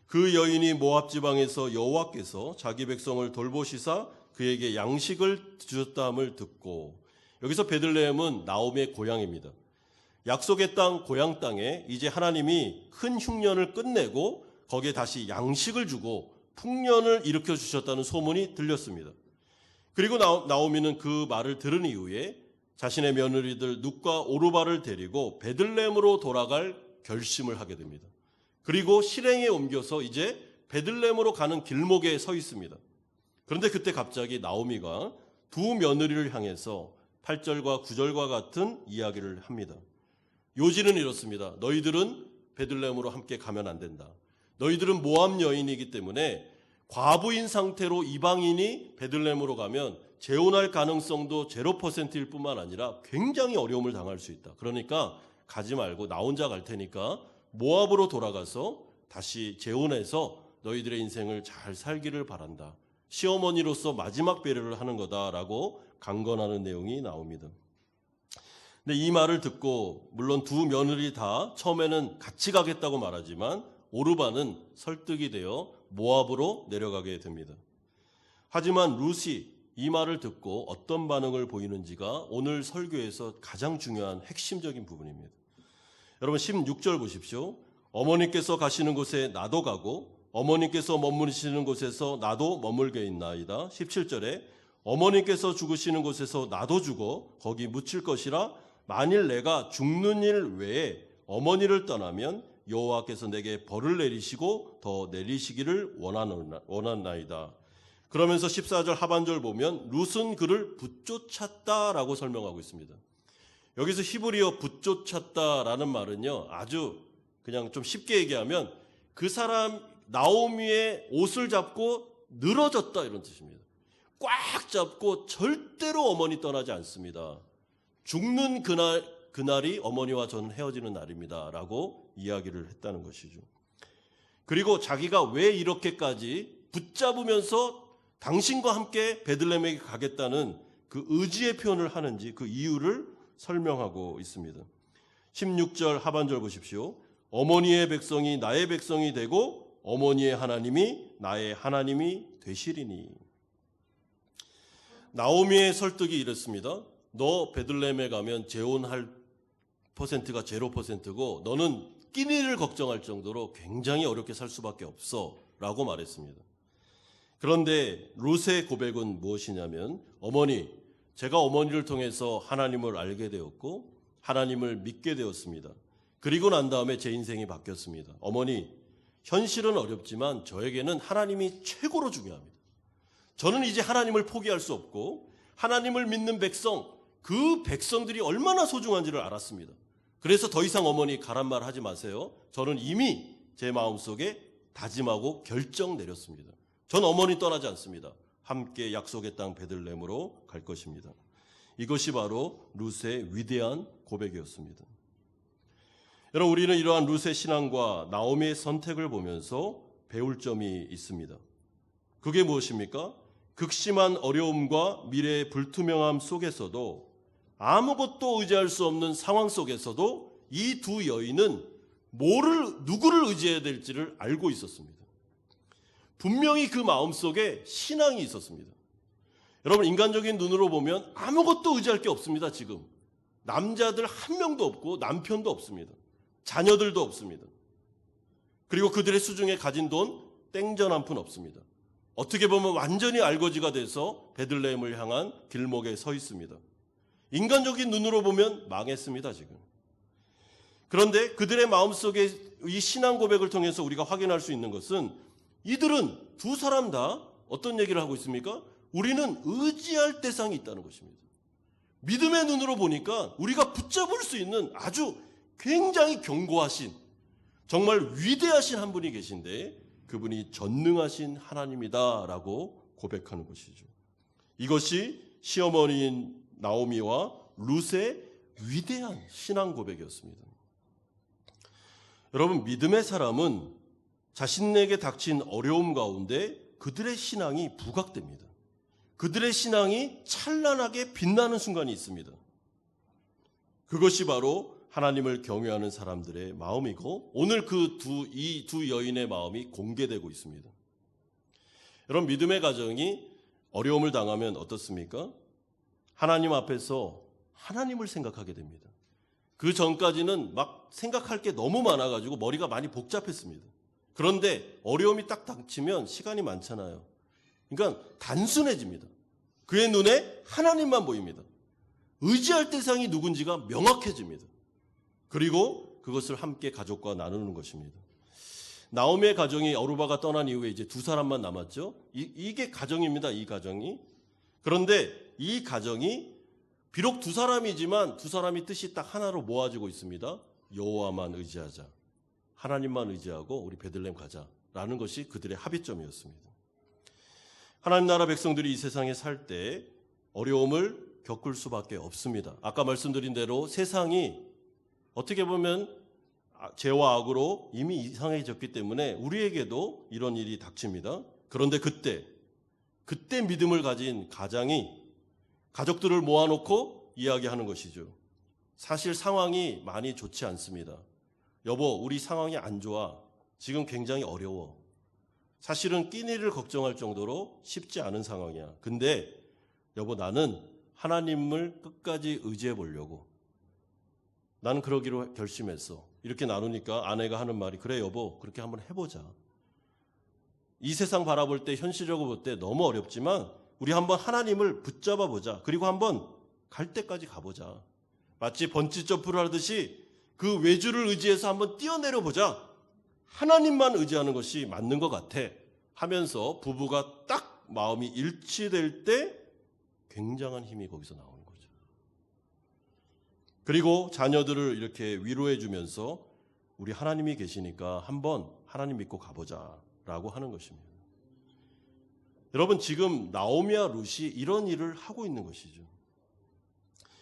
그 여인이 모압 지방에서 여호와께서 자기 백성을 돌보시사 그에게 양식을 주셨다함을 듣고, 여기서 베들레헴은 나오미의 고향입니다. 약속의 땅, 고향 땅에 이제 하나님이 큰 흉년을 끝내고 거기에 다시 양식을 주고 풍년을 일으켜 주셨다는 소문이 들렸습니다. 그리고 나오미는 그 말을 들은 이후에 자신의 며느리들 룻과 오르바를 데리고 베들레헴으로 돌아갈 결심을 하게 됩니다. 그리고 실행에 옮겨서 이제 베들레헴으로 가는 길목에 서 있습니다. 그런데 그때 갑자기 나오미가 두 며느리를 향해서 8절과 9절과 같은 이야기를 합니다. 요지는 이렇습니다. 너희들은 베들레헴으로 함께 가면 안 된다. 너희들은 모압 여인이기 때문에 과부인 상태로 이방인이 베들레헴으로 가면 재혼할 가능성도 0%일 뿐만 아니라 굉장히 어려움을 당할 수 있다. 그러니까 가지 말고 나 혼자 갈 테니까 모압으로 돌아가서 다시 재혼해서 너희들의 인생을 잘 살기를 바란다. 시어머니로서 마지막 배려를 하는 거다라고 강건하는 내용이 나옵니다. 근데 이 말을 듣고 물론 두 며느리 다 처음에는 같이 가겠다고 말하지만 오르바는 설득이 되어 모압으로 내려가게 됩니다. 하지만 룻이 이 말을 듣고 어떤 반응을 보이는지가 오늘 설교에서 가장 중요한 핵심적인 부분입니다. 여러분 16절 보십시오. 어머니께서 가시는 곳에 나도 가고 어머니께서 머무르시는 곳에서 나도 머물게 있나이다. 17절에 어머니께서 죽으시는 곳에서 나도 죽어 거기 묻힐 것이라 만일 내가 죽는 일 외에 어머니를 떠나면 여호와께서 내게 벌을 내리시고 더 내리시기를 원하나이다. 그러면서 14절 하반절 보면 룻은 그를 붙쫓았다라고 설명하고 있습니다. 여기서 히브리어 붙쫓았다라는 말은요, 아주 그냥 좀 쉽게 얘기하면 그 사람 나오미의 옷을 잡고 늘어졌다 이런 뜻입니다. 꽉 잡고 절대로 어머니 떠나지 않습니다. 죽는 그날이 어머니와 저는 헤어지는 날입니다 라고 이야기를 했다는 것이죠. 그리고 자기가 왜 이렇게까지 붙잡으면서 당신과 함께 베들레헴에 가겠다는 그 의지의 표현을 하는지 그 이유를 설명하고 있습니다. 16절 하반절 보십시오. 어머니의 백성이 나의 백성이 되고 어머니의 하나님이 나의 하나님이 되시리니. 나오미의 설득이 이랬습니다. 너 베들레헴에 가면 재혼할 퍼센트가 0%고 너는 끼니를 걱정할 정도로 굉장히 어렵게 살 수밖에 없어 라고 말했습니다. 그런데 룻의 고백은 무엇이냐면 어머니, 제가 어머니를 통해서 하나님을 알게 되었고 하나님을 믿게 되었습니다. 그리고 난 다음에 제 인생이 바뀌었습니다. 어머니, 현실은 어렵지만 저에게는 하나님이 최고로 중요합니다. 저는 이제 하나님을 포기할 수 없고 하나님을 믿는 백성, 그 백성들이 얼마나 소중한지를 알았습니다. 그래서 더 이상 어머니 가란 말 하지 마세요. 저는 이미 제 마음속에 다짐하고 결정 내렸습니다. 전 어머니 떠나지 않습니다. 함께 약속의 땅 베들레헴으로 갈 것입니다. 이것이 바로 룻의 위대한 고백이었습니다. 여러분, 우리는 이러한 룻의 신앙과 나오미의 선택을 보면서 배울 점이 있습니다. 그게 무엇입니까? 극심한 어려움과 미래의 불투명함 속에서도 아무것도 의지할 수 없는 상황 속에서도 이 두 여인은 누구를 의지해야 될지를 알고 있었습니다. 분명히 그 마음속에 신앙이 있었습니다. 여러분, 인간적인 눈으로 보면 아무것도 의지할 게 없습니다. 지금 남자들 한 명도 없고 남편도 없습니다. 자녀들도 없습니다. 그리고 그들의 수중에 가진 돈 땡전 한 푼 없습니다. 어떻게 보면 완전히 알거지가 돼서 베들레헴을 향한 길목에 서 있습니다. 인간적인 눈으로 보면 망했습니다, 지금. 그런데 그들의 마음속에 이 신앙 고백을 통해서 우리가 확인할 수 있는 것은 이들은 두 사람 다 어떤 얘기를 하고 있습니까? 우리는 의지할 대상이 있다는 것입니다. 믿음의 눈으로 보니까 우리가 붙잡을 수 있는 아주 굉장히 견고하신, 정말 위대하신 한 분이 계신데 그분이 전능하신 하나님이다라고 고백하는 것이죠. 이것이 시어머니인 나오미와 룻의 위대한 신앙 고백이었습니다. 여러분, 믿음의 사람은 자신에게 닥친 어려움 가운데 그들의 신앙이 부각됩니다. 그들의 신앙이 찬란하게 빛나는 순간이 있습니다. 그것이 바로 하나님을 경외하는 사람들의 마음이고, 오늘 이 두 여인의 마음이 공개되고 있습니다. 여러분, 믿음의 가정이 어려움을 당하면 어떻습니까? 하나님 앞에서 하나님을 생각하게 됩니다. 그 전까지는 막 생각할 게 너무 많아가지고 머리가 많이 복잡했습니다. 그런데 어려움이 딱 닥치면 시간이 많잖아요. 그러니까 단순해집니다. 그의 눈에 하나님만 보입니다. 의지할 대상이 누군지가 명확해집니다. 그리고 그것을 함께 가족과 나누는 것입니다. 나오미의 가정이 어루바가 떠난 이후에 이제 두 사람만 남았죠. 이게 가정입니다. 이 가정이. 그런데 이 가정이 비록 두 사람이지만 두 사람이 뜻이 딱 하나로 모아지고 있습니다. 여호와만 의지하자. 하나님만 의지하고 우리 베들레헴 가자라는 것이 그들의 합의점이었습니다. 하나님 나라 백성들이 이 세상에 살 때 어려움을 겪을 수밖에 없습니다. 아까 말씀드린 대로 세상이 어떻게 보면 죄와 악으로 이미 이상해졌기 때문에 우리에게도 이런 일이 닥칩니다. 그런데 그때 믿음을 가진 가장이 가족들을 모아놓고 이야기하는 것이죠. 사실 상황이 많이 좋지 않습니다. 여보, 우리 상황이 안 좋아. 지금 굉장히 어려워. 사실은 끼니를 걱정할 정도로 쉽지 않은 상황이야. 근데 여보, 나는 하나님을 끝까지 의지해 보려고. 나는 그러기로 결심했어. 이렇게 나누니까 아내가 하는 말이, 그래 여보, 그렇게 한번 해보자. 이 세상 바라볼 때, 현실적으로 볼 때 너무 어렵지만 우리 한번 하나님을 붙잡아 보자. 그리고 한번 갈 때까지 가보자. 마치 번지 점프를 하듯이 그 외주를 의지해서 한번 뛰어내려 보자. 하나님만 의지하는 것이 맞는 것 같아 하면서 부부가 딱 마음이 일치될 때 굉장한 힘이 거기서 나오는 거죠. 그리고 자녀들을 이렇게 위로해 주면서 우리 하나님이 계시니까 한번 하나님 믿고 가보자라고 하는 것입니다. 여러분, 지금 나오미와 룻이 이런 일을 하고 있는 것이죠.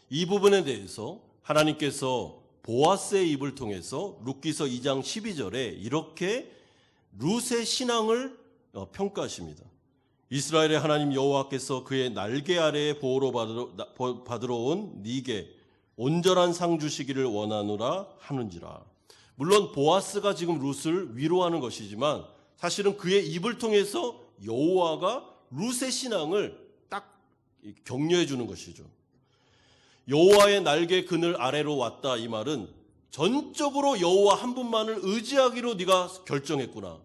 이 부분에 대해서 하나님께서 보아스의 입을 통해서 룻기서 2장 12절에 이렇게 룻의 신앙을 평가하십니다. 이스라엘의 하나님 여호와께서 그의 날개 아래에 보호로 받으러 온 네게 온전한 상 주시기를 원하노라 하는지라. 물론 보아스가 지금 룻을 위로하는 것이지만 사실은 그의 입을 통해서 여호와가 룻의 신앙을 딱 격려해 주는 것이죠. 여호와의 날개 그늘 아래로 왔다, 이 말은 전적으로 여호와 한 분만을 의지하기로 네가 결정했구나.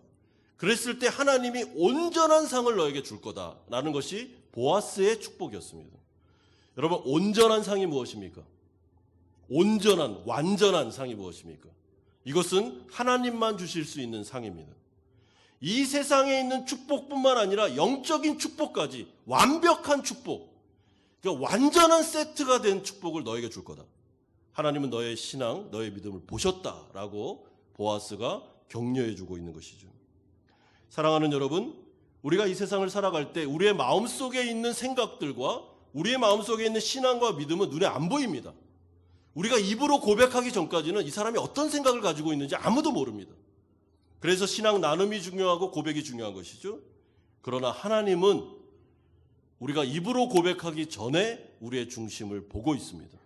그랬을 때 하나님이 온전한 상을 너에게 줄 거다라는 것이 보아스의 축복이었습니다. 여러분, 온전한 상이 무엇입니까? 온전한, 완전한 상이 무엇입니까? 이것은 하나님만 주실 수 있는 상입니다. 이 세상에 있는 축복뿐만 아니라 영적인 축복까지, 완벽한 축복, 그러니까 완전한 세트가 된 축복을 너에게 줄 거다. 하나님은 너의 신앙, 너의 믿음을 보셨다라고 보아스가 격려해 주고 있는 것이죠. 사랑하는 여러분, 우리가 이 세상을 살아갈 때 우리의 마음속에 있는 생각들과 우리의 마음속에 있는 신앙과 믿음은 눈에 안 보입니다. 우리가 입으로 고백하기 전까지는 이 사람이 어떤 생각을 가지고 있는지 아무도 모릅니다. 그래서 신앙 나눔이 중요하고 고백이 중요한 것이죠. 그러나 하나님은 우리가 입으로 고백하기 전에 우리의 중심을 보고 있습니다.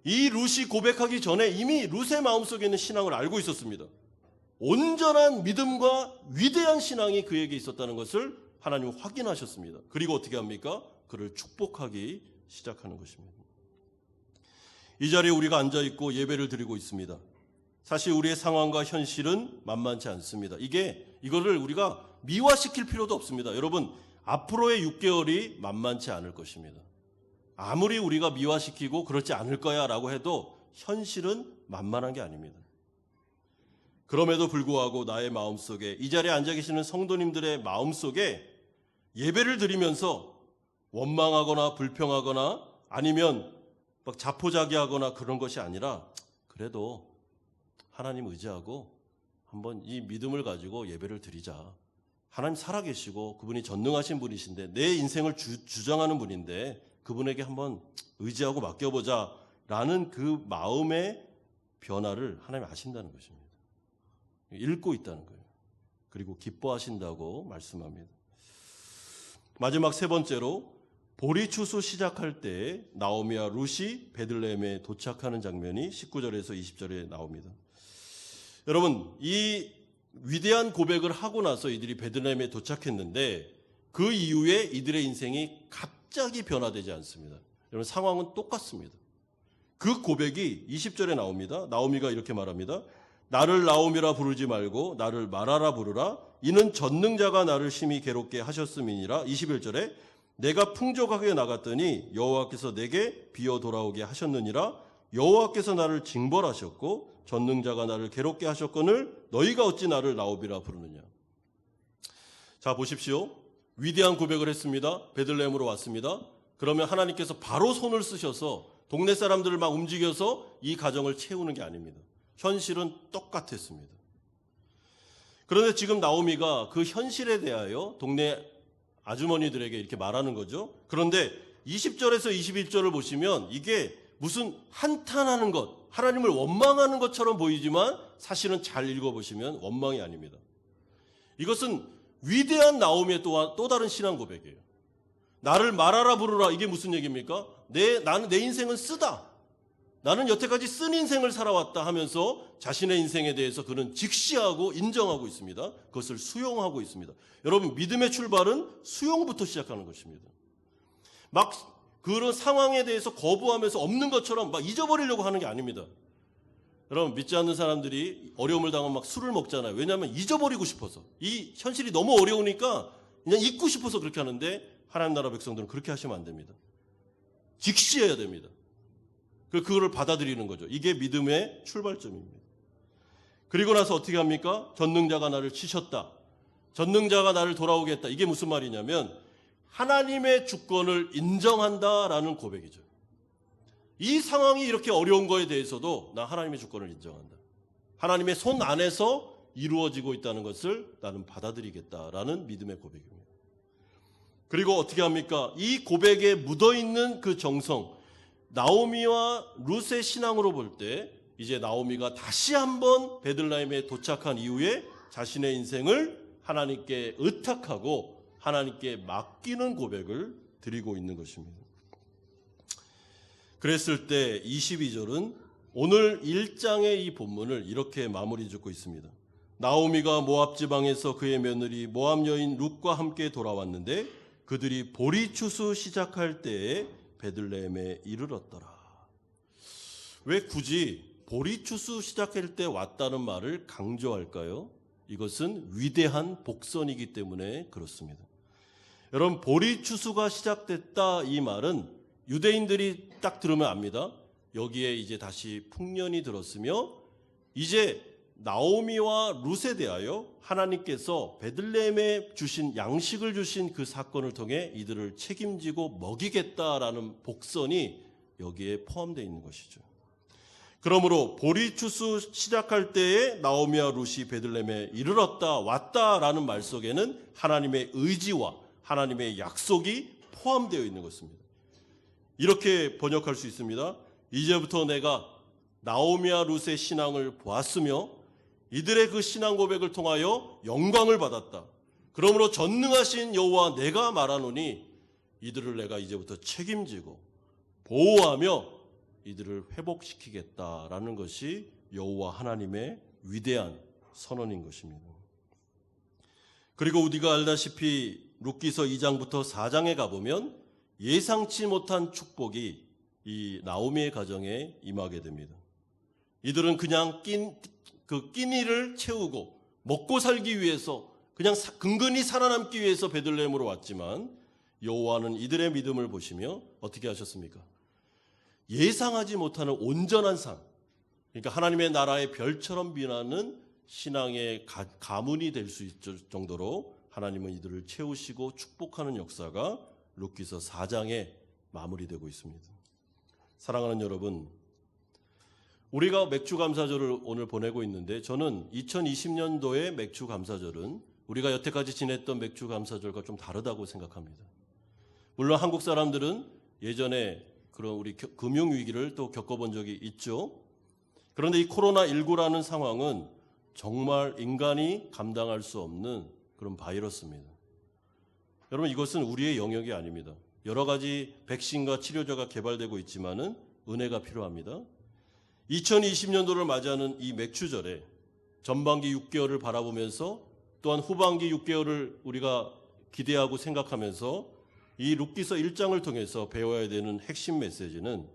이 룻이 고백하기 전에 이미 룻의 마음속에 있는 신앙을 알고 있었습니다. 온전한 믿음과 위대한 신앙이 그에게 있었다는 것을 하나님은 확인하셨습니다. 그리고 어떻게 합니까? 그를 축복하기 시작하는 것입니다. 이 자리에 우리가 앉아 있고 예배를 드리고 있습니다. 사실 우리의 상황과 현실은 만만치 않습니다. 이거를 우리가 미화시킬 필요도 없습니다. 여러분, 앞으로의 6개월이 만만치 않을 것입니다. 아무리 우리가 미화시키고 그렇지 않을 거야 라고 해도 현실은 만만한 게 아닙니다. 그럼에도 불구하고 나의 마음속에, 이 자리에 앉아 계시는 성도님들의 마음속에 예배를 드리면서 원망하거나 불평하거나 아니면 막 자포자기하거나 그런 것이 아니라 그래도 하나님 의지하고 한번 이 믿음을 가지고 예배를 드리자. 하나님 살아계시고 그분이 전능하신 분이신데 내 인생을 주장하는 분인데 그분에게 한번 의지하고 맡겨보자 라는 그 마음의 변화를 하나님 아신다는 것입니다. 읽고 있다는 거예요. 그리고 기뻐하신다고 말씀합니다. 마지막 세 번째로 보리추수 시작할 때 나오미와 룻이 베들레헴에 도착하는 장면이 19절에서 20절에 나옵니다. 여러분, 이 위대한 고백을 하고 나서 이들이 베들레헴에 도착했는데 그 이후에 이들의 인생이 갑자기 변화되지 않습니다. 여러분, 상황은 똑같습니다. 그 고백이 20절에 나옵니다. 나오미가 이렇게 말합니다. 나를 나오미라 부르지 말고 나를 마라라 부르라. 이는 전능자가 나를 심히 괴롭게 하셨음이니라. 21절에 내가 풍족하게 나갔더니 여호와께서 내게 비어 돌아오게 하셨느니라. 여호와께서 나를 징벌하셨고 전능자가 나를 괴롭게 하셨거늘 너희가 어찌 나를 나오미라 부르느냐. 자, 보십시오. 위대한 고백을 했습니다. 베들레헴으로 왔습니다. 그러면 하나님께서 바로 손을 쓰셔서 동네 사람들을 막 움직여서 이 가정을 채우는 게 아닙니다. 현실은 똑같았습니다. 그런데 지금 나오미가 그 현실에 대하여 동네 아주머니들에게 이렇게 말하는 거죠. 그런데 20절에서 21절을 보시면 이게 무슨 한탄하는 것, 하나님을 원망하는 것처럼 보이지만 사실은 잘 읽어보시면 원망이 아닙니다. 이것은 위대한 나오미의 또 다른 신앙 고백이에요. 나를 말하라 부르라. 이게 무슨 얘기입니까? 내 인생은 쓰다. 나는 여태까지 쓴 인생을 살아왔다 하면서 자신의 인생에 대해서 그는 직시하고 인정하고 있습니다. 그것을 수용하고 있습니다. 여러분, 믿음의 출발은 수용부터 시작하는 것입니다. 막 그런 상황에 대해서 거부하면서 없는 것처럼 막 잊어버리려고 하는 게 아닙니다. 여러분, 믿지 않는 사람들이 어려움을 당하면 막 술을 먹잖아요. 왜냐하면 잊어버리고 싶어서. 이 현실이 너무 어려우니까 그냥 잊고 싶어서 그렇게 하는데 하나님 나라 백성들은 그렇게 하시면 안 됩니다. 직시해야 됩니다. 그거를 받아들이는 거죠. 이게 믿음의 출발점입니다. 그리고 나서 어떻게 합니까? 전능자가 나를 치셨다. 전능자가 나를 돌아오게 했다. 이게 무슨 말이냐면 하나님의 주권을 인정한다라는 고백이죠. 이 상황이 이렇게 어려운 거에 대해서도 나 하나님의 주권을 인정한다. 하나님의 손 안에서 이루어지고 있다는 것을 나는 받아들이겠다라는 믿음의 고백입니다. 그리고 어떻게 합니까? 이 고백에 묻어있는 그 정성, 나오미와 룻의 신앙으로 볼 때 이제 나오미가 다시 한번 베들레헴에 도착한 이후에 자신의 인생을 하나님께 의탁하고 하나님께 맡기는 고백을 드리고 있는 것입니다. 그랬을 때 22절은 오늘 1장의 이 본문을 이렇게 마무리 짓고 있습니다. 나오미가 모압 지방에서 그의 며느리 모압 여인 룻과 함께 돌아왔는데 그들이 보리추수 시작할 때에 베들레헴에 이르렀더라. 왜 굳이 보리추수 시작할 때 왔다는 말을 강조할까요? 이것은 위대한 복선이기 때문에 그렇습니다. 여러분, 보리추수가 시작됐다 이 말은 유대인들이 딱 들으면 압니다. 여기에 이제 다시 풍년이 들었으며 이제 나오미와 룻에 대하여 하나님께서 베들레헴에 주신 양식을 주신 그 사건을 통해 이들을 책임지고 먹이겠다라는 복선이 여기에 포함되어 있는 것이죠. 그러므로 보리추수 시작할 때에 나오미와 룻이 베들레헴에 이르렀다 왔다라는 말 속에는 하나님의 의지와 하나님의 약속이 포함되어 있는 것입니다. 이렇게 번역할 수 있습니다. 이제부터 내가 나오미와 룻의 신앙을 보았으며 이들의 그 신앙 고백을 통하여 영광을 받았다. 그러므로 전능하신 여호와 내가 말하노니 이들을 내가 이제부터 책임지고 보호하며 이들을 회복시키겠다라는 것이 여호와 하나님의 위대한 선언인 것입니다. 그리고 우리가 알다시피 룻기서 2장부터 4장에 가보면 예상치 못한 축복이 이 나오미의 가정에 임하게 됩니다. 이들은 그냥 끼니를 채우고 먹고 살기 위해서 그냥 근근히 살아남기 위해서 베들레헴으로 왔지만 여호와는 이들의 믿음을 보시며 어떻게 하셨습니까? 예상하지 못하는 온전한 삶, 그러니까 하나님의 나라의 별처럼 빛나는 신앙의 가문이 될 수 있을 정도로 하나님은 이들을 채우시고 축복하는 역사가 룻기서 4장에 마무리되고 있습니다. 사랑하는 여러분, 우리가 맥주 감사절을 오늘 보내고 있는데 저는 2020년도의 맥주 감사절은 우리가 여태까지 지냈던 맥주 감사절과 좀 다르다고 생각합니다. 물론 한국 사람들은 예전에 그런 우리 금융위기를 또 겪어본 적이 있죠. 그런데 이 코로나19라는 상황은 정말 인간이 감당할 수 없는 그런 바이러스입니다. 여러분, 이것은 우리의 영역이 아닙니다. 여러 가지 백신과 치료제가 개발되고 있지만은 은혜가 필요합니다. 2020년도를 맞이하는 이 맥주절에 전반기 6개월을 바라보면서 또한 후반기 6개월을 우리가 기대하고 생각하면서 이 룻기서 1장을 통해서 배워야 되는 핵심 메시지는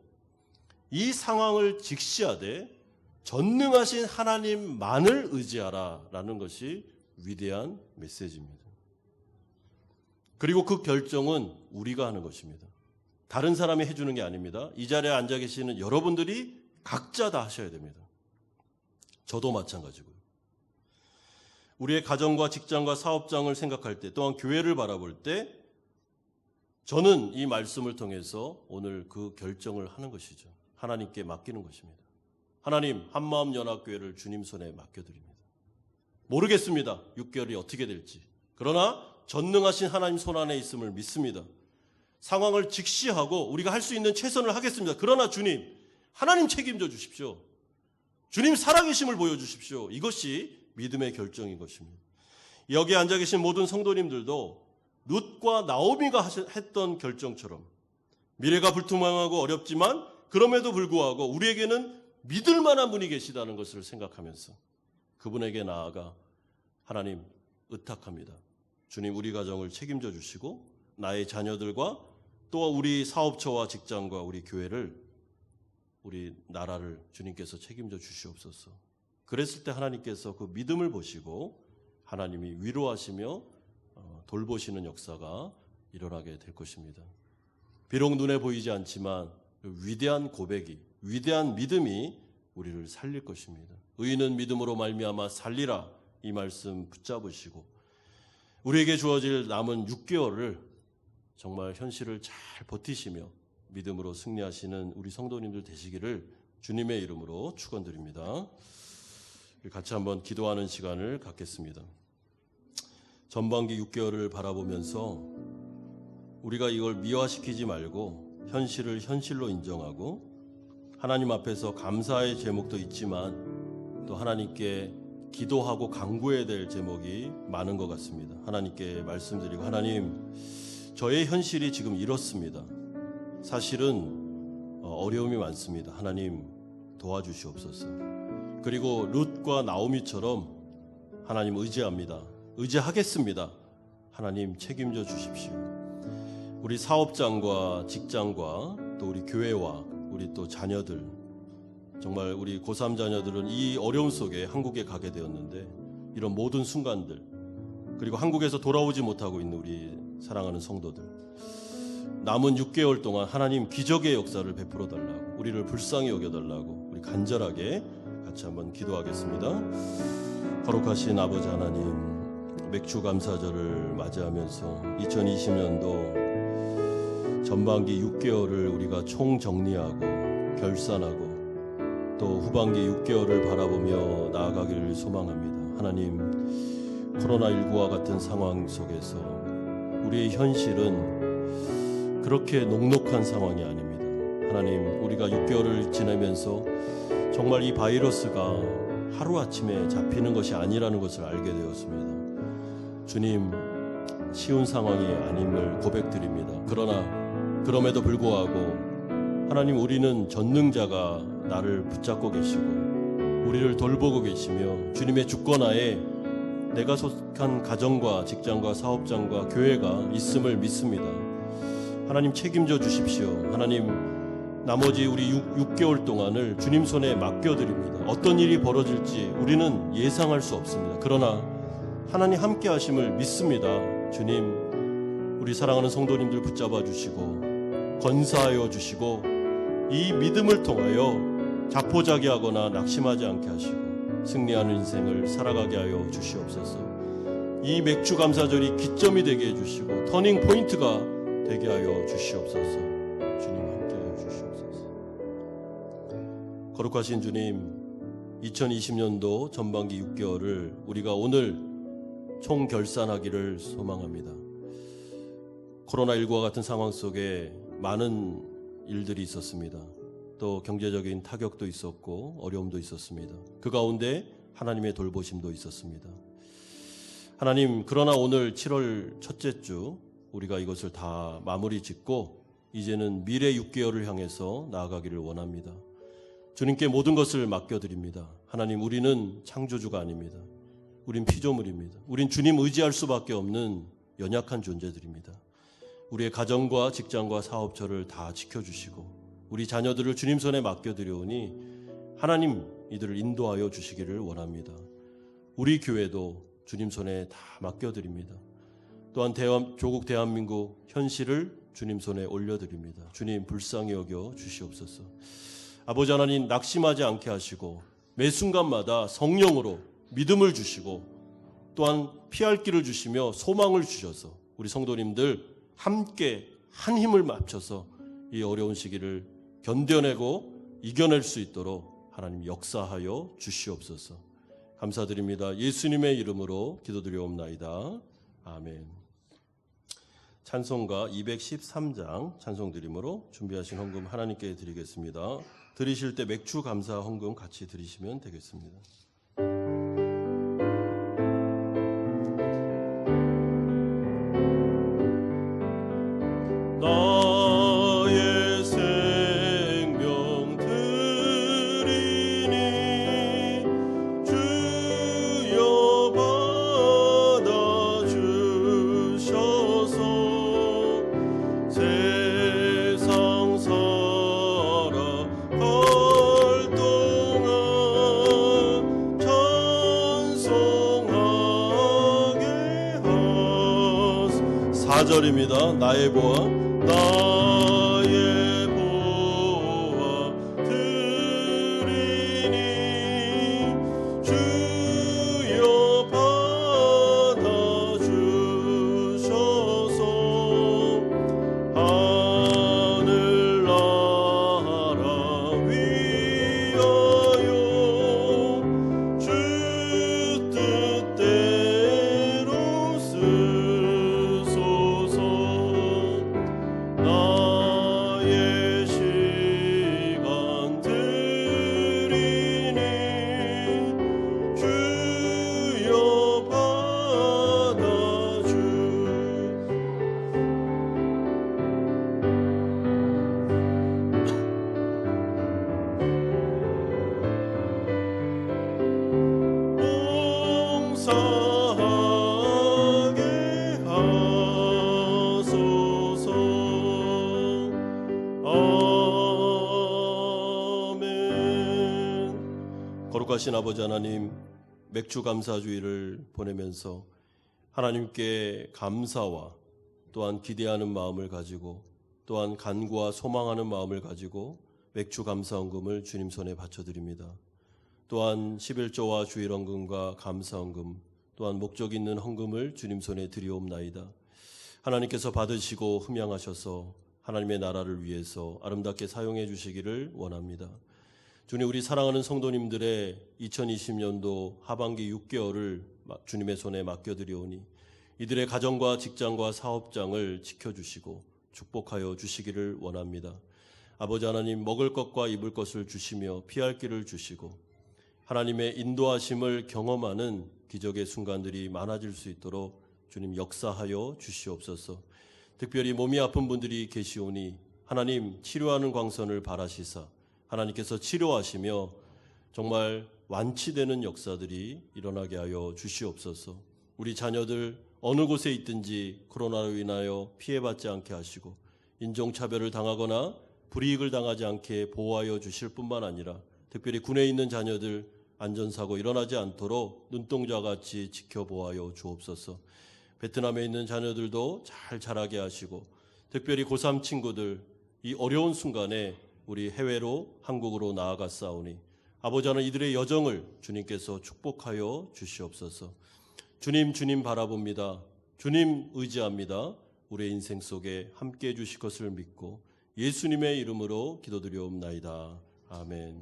이 상황을 직시하되 전능하신 하나님만을 의지하라라는 것이 위대한 메시지입니다. 그리고 그 결정은 우리가 하는 것입니다. 다른 사람이 해주는 게 아닙니다. 이 자리에 앉아 계시는 여러분들이 각자 다 하셔야 됩니다. 저도 마찬가지고요. 우리의 가정과 직장과 사업장을 생각할 때 또한 교회를 바라볼 때 저는 이 말씀을 통해서 오늘 그 결정을 하는 것이죠. 하나님께 맡기는 것입니다. 하나님, 한마음 연합교회를 주님 손에 맡겨드립니다. 모르겠습니다. 6개월이 어떻게 될지. 그러나 전능하신 하나님 손 안에 있음을 믿습니다. 상황을 직시하고 우리가 할 수 있는 최선을 하겠습니다. 그러나 주님, 하나님 책임져 주십시오. 주님 살아계심을 보여주십시오. 이것이 믿음의 결정인 것입니다. 여기 앉아 계신 모든 성도님들도 룻과 나오미가 했던 결정처럼 미래가 불투명하고 어렵지만 그럼에도 불구하고 우리에게는 믿을 만한 분이 계시다는 것을 생각하면서 그분에게 나아가 하나님 의탁합니다. 주님, 우리 가정을 책임져 주시고 나의 자녀들과 또 우리 사업처와 직장과 우리 교회를, 우리 나라를 주님께서 책임져 주시옵소서. 그랬을 때 하나님께서 그 믿음을 보시고 하나님이 위로하시며 돌보시는 역사가 일어나게 될 것입니다. 비록 눈에 보이지 않지만 위대한 고백이, 위대한 믿음이 우리를 살릴 것입니다. 의인은 믿음으로 말미암아 살리라, 이 말씀 붙잡으시고 우리에게 주어질 남은 6개월을 정말 현실을 잘 버티시며 믿음으로 승리하시는 우리 성도님들 되시기를 주님의 이름으로 축원드립니다. 같이 한번 기도하는 시간을 갖겠습니다. 전반기 6개월을 바라보면서 우리가 이걸 미화시키지 말고 현실을 현실로 인정하고 하나님 앞에서 감사의 제목도 있지만 또 하나님께 기도하고 간구해야 될 제목이 많은 것 같습니다. 하나님께 말씀드리고, 하나님, 저의 현실이 지금 이렇습니다. 사실은 어려움이 많습니다. 하나님 도와주시옵소서. 그리고 룻과 나오미처럼 하나님 의지합니다. 의지하겠습니다. 하나님 책임져 주십시오. 우리 사업장과 직장과 또 우리 교회와 우리 또 자녀들, 정말 우리 고3 자녀들은 이 어려움 속에 한국에 가게 되었는데 이런 모든 순간들, 그리고 한국에서 돌아오지 못하고 있는 우리 사랑하는 성도들, 남은 6개월 동안 하나님 기적의 역사를 베풀어 달라고, 우리를 불쌍히 여겨달라고 우리 간절하게 같이 한번 기도하겠습니다. 거룩하신 아버지 하나님, 맥주 감사절을 맞이하면서 2020년도 전반기 6개월을 우리가 총정리하고 결산하고 또 후반기 6개월을 바라보며 나아가기를 소망합니다. 하나님, 코로나19와 같은 상황 속에서 우리의 현실은 그렇게 녹록한 상황이 아닙니다. 하나님, 우리가 6개월을 지내면서 정말 이 바이러스가 하루아침에 잡히는 것이 아니라는 것을 알게 되었습니다. 주님, 쉬운 상황이 아님을 고백드립니다. 그러나 그럼에도 불구하고 하나님, 우리는 전능자가 나를 붙잡고 계시고 우리를 돌보고 계시며 주님의 주권하에 내가 속한 가정과 직장과 사업장과 교회가 있음을 믿습니다. 하나님 책임져 주십시오. 하나님, 나머지 우리 6개월 동안을 주님 손에 맡겨드립니다. 어떤 일이 벌어질지 우리는 예상할 수 없습니다. 그러나 하나님 함께 하심을 믿습니다. 주님, 우리 사랑하는 성도님들 붙잡아 주시고 건사하여 주시고 이 믿음을 통하여 자포자기하거나 낙심하지 않게 하시고 승리하는 인생을 살아가게 하여 주시옵소서. 이 맥주 감사절이 기점이 되게 해주시고 터닝 포인트가 되게 하여 주시옵소서. 주님 함께하여 주시옵소서. 거룩하신 주님, 2020년도 전반기 6개월을 우리가 오늘 총결산하기를 소망합니다. 코로나19와 같은 상황 속에 많은 일들이 있었습니다. 또 경제적인 타격도 있었고 어려움도 있었습니다. 그 가운데 하나님의 돌보심도 있었습니다. 하나님, 그러나 오늘 7월 첫째 주 우리가 이것을 다 마무리 짓고 이제는 미래 6개월을 향해서 나아가기를 원합니다. 주님께 모든 것을 맡겨드립니다. 하나님, 우리는 창조주가 아닙니다. 우린 피조물입니다. 우린 주님 의지할 수밖에 없는 연약한 존재들입니다. 우리의 가정과 직장과 사업처를 다 지켜주시고 우리 자녀들을 주님 손에 맡겨드려오니 하나님 이들을 인도하여 주시기를 원합니다. 우리 교회도 주님 손에 다 맡겨드립니다. 또한 조국 대한민국 현실을 주님 손에 올려드립니다. 주님 불쌍히 여겨 주시옵소서. 아버지 하나님, 낙심하지 않게 하시고 매 순간마다 성령으로 믿음을 주시고 또한 피할 길을 주시며 소망을 주셔서 우리 성도님들 함께 한 힘을 맞춰서 이 어려운 시기를 견뎌내고 이겨낼 수 있도록 하나님 역사하여 주시옵소서. 감사드립니다. 예수님의 이름으로 기도드리옵나이다. 아멘. 찬송가 213장 찬송 드림으로 준비하신 헌금 하나님께 드리겠습니다. 드리실 때 맥주 감사 헌금 같이 드리시면 되겠습니다. 나의 생명 드리니 주여 받아주셔서 세상 살아갈 동안 찬송하게 하소서. 4절입니다. 나의 보아 나의 보아 드리니 주여 받아주셔서 하늘나라 위하여 주 뜻대로 쓰소서. 나의 시간 드리니 주여 받아주. 봉사하게 하소서. 아멘. 거룩하신 아버지 하나님, 맥주 감사주의를 보내면서 하나님께 감사와 또한 기대하는 마음을 가지고 또한 간구와 소망하는 마음을 가지고 맥주 감사헌금을 주님 손에 바쳐드립니다. 또한 11조와 주일헌금과 감사헌금 또한 목적 있는 헌금을 주님 손에 드리옵나이다. 하나님께서 받으시고 흠양하셔서 하나님의 나라를 위해서 아름답게 사용해 주시기를 원합니다. 주님, 우리 사랑하는 성도님들의 2020년도 하반기 6개월을 주님의 손에 맡겨드리오니 이들의 가정과 직장과 사업장을 지켜주시고 축복하여 주시기를 원합니다. 아버지 하나님, 먹을 것과 입을 것을 주시며 피할 길을 주시고 하나님의 인도하심을 경험하는 기적의 순간들이 많아질 수 있도록 주님 역사하여 주시옵소서. 특별히 몸이 아픈 분들이 계시오니 하나님 치료하는 광선을 바라시사 하나님께서 치료하시며 정말 완치되는 역사들이 일어나게 하여 주시옵소서. 우리 자녀들 어느 곳에 있든지 코로나로 인하여 피해받지 않게 하시고 인종차별을 당하거나 불이익을 당하지 않게 보호하여 주실 뿐만 아니라 특별히 군에 있는 자녀들 안전사고 일어나지 않도록 눈동자같이 지켜보아요 주옵소서. 베트남에 있는 자녀들도 잘 자라게 하시고 특별히 고3 친구들 이 어려운 순간에 우리 해외로 한국으로 나아갔사오니 아버지 하나님 이들의 여정을 주님께서 축복하여 주시옵소서. 주님 바라봅니다. 주님 의지합니다. 우리의 인생 속에 함께해 주실 것을 믿고 예수님의 이름으로 기도드리옵나이다. 아멘.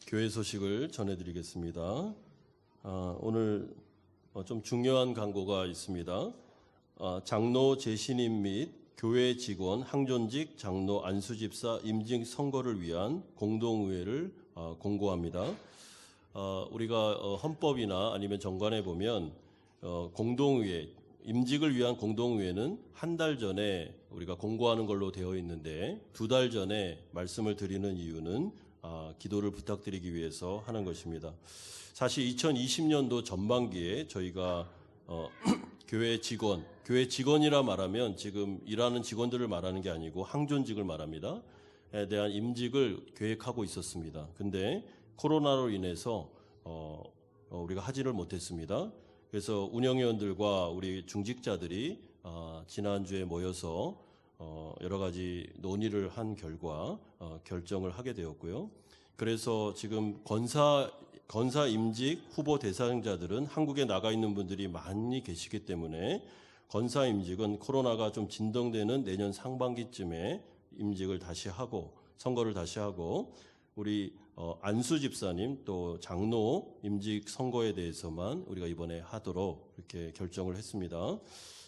교회 소식을 전해드리겠습니다. 오늘 좀 중요한 광고가 있습니다. 장로 재신임 및 교회 직원 항존직 장로 안수집사 임직 선거를 위한 공동의회를 공고합니다. 우리가 헌법이나 아니면 정관에 보면 공동의회, 임직을 위한 공동의회는 한 달 전에 우리가 공고하는 걸로 되어 있는데 2달 전에 말씀을 드리는 이유는 기도를 부탁드리기 위해서 하는 것입니다. 사실 2020년도 전반기에 저희가 교회 직원이라 말하면 지금 일하는 직원들을 말하는 게 아니고 항존직을 말합니다. 에 대한 임직을 계획하고 있었습니다. 근데 코로나로 인해서 우리가 하지를 못했습니다. 그래서 운영위원들과 우리 중직자들이 지난주에 모여서 여러 가지 논의를 한 결과 결정을 하게 되었고요. 그래서 지금 권사 임직 후보 대상자들은 한국에 나가 있는 분들이 많이 계시기 때문에 권사 임직은 코로나가 좀 진정되는 내년 상반기쯤에 임직을 다시 하고 선거를 다시 하고 우리 안수 집사님 또 장로 임직 선거에 대해서만 우리가 이번에 하도록 이렇게 결정을 했습니다.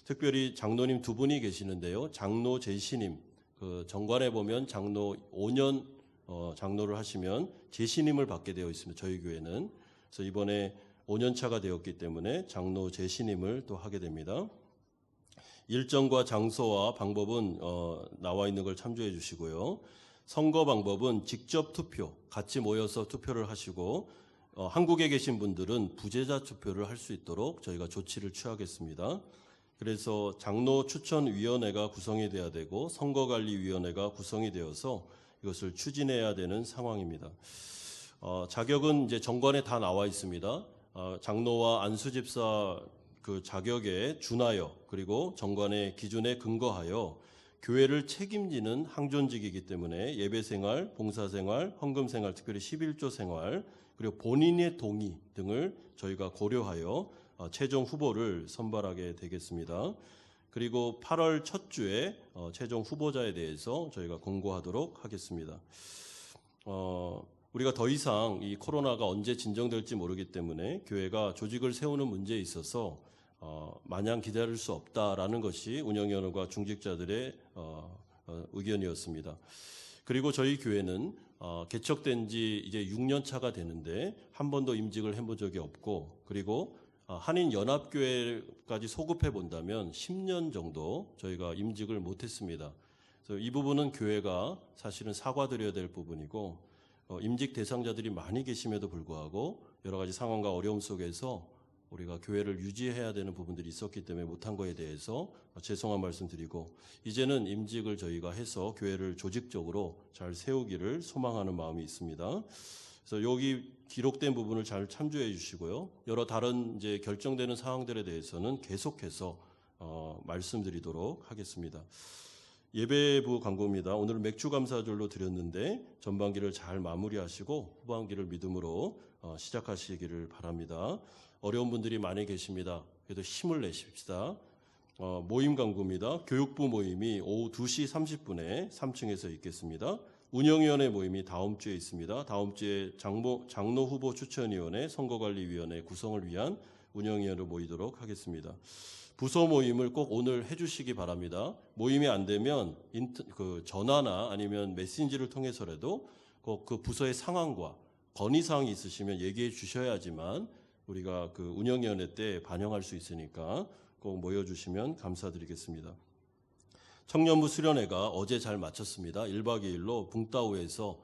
특별히 장로님 2분이 계시는데요. 장로 재신임 그 정관에 보면 장로 5년 장로를 하시면 재신임을 받게 되어 있습니다. 저희 교회는. 그래서 이번에 5년 차가 되었기 때문에 장로 재신임을 또 하게 됩니다. 일정과 장소와 방법은 나와 있는 걸 참조해 주시고요. 선거 방법은 직접 투표, 같이 모여서 투표를 하시고 한국에 계신 분들은 부재자 투표를 할 수 있도록 저희가 조치를 취하겠습니다. 그래서 장로 추천위원회가 구성이 돼야 되고 선거관리위원회가 구성이 되어서 이것을 추진해야 되는 상황입니다. 자격은 이제 정관에 다 나와 있습니다. 장로와 안수집사 그 자격에 준하여 그리고 정관의 기준에 근거하여 교회를 책임지는 항존직이기 때문에 예배생활, 봉사생활, 헌금생활, 특별히 11조 생활 그리고 본인의 동의 등을 저희가 고려하여 최종 후보를 선발하게 되겠습니다. 그리고 8월 첫 주에 최종 후보자에 대해서 저희가 공고하도록 하겠습니다. 우리가 더 이상 이 코로나가 언제 진정될지 모르기 때문에 교회가 조직을 세우는 문제에 있어서 마냥 기다릴 수 없다라는 것이 운영위원회과 중직자들의 의견이었습니다. 그리고 저희 교회는 개척된 지 이제 6년 차가 되는데 한 번도 임직을 해본 적이 없고 그리고 한인연합교회까지 소급해 본다면 10년 정도 저희가 임직을 못했습니다. 그래서 이 부분은 교회가 사실은 사과드려야 될 부분이고 임직 대상자들이 많이 계심에도 불구하고 여러 가지 상황과 어려움 속에서 우리가 교회를 유지해야 되는 부분들이 있었기 때문에 못한 거에 대해서 죄송한 말씀 드리고 이제는 임직을 저희가 해서 교회를 조직적으로 잘 세우기를 소망하는 마음이 있습니다. 그래서 여기 기록된 부분을 잘 참조해 주시고요. 여러 다른 이제 결정되는 사항들에 대해서는 계속해서 말씀드리도록 하겠습니다. 예배부 광고입니다. 오늘 맥주 감사절로 드렸는데 전반기를 잘 마무리하시고 후반기를 믿음으로 시작하시기를 바랍니다. 어려운 분들이 많이 계십니다. 그래도 힘을 내십시다. 모임 광고입니다. 교육부 모임이 오후 2시 30분에 3층에서 있겠습니다. 운영위원회 모임이 다음 주에 있습니다. 다음 주에 장로 후보 추천위원회, 선거관리위원회 구성을 위한 운영위원회로 모이도록 하겠습니다. 부서 모임을 꼭 오늘 해주시기 바랍니다. 모임이 안 되면 전화나 아니면 메신저를 통해서라도 꼭 그 부서의 상황과 건의사항이 있으시면 얘기해 주셔야지만 우리가 그 운영위원회 때 반영할 수 있으니까 꼭 모여주시면 감사드리겠습니다. 청년부 수련회가 어제 잘 마쳤습니다. 1박 2일로 붕따오에서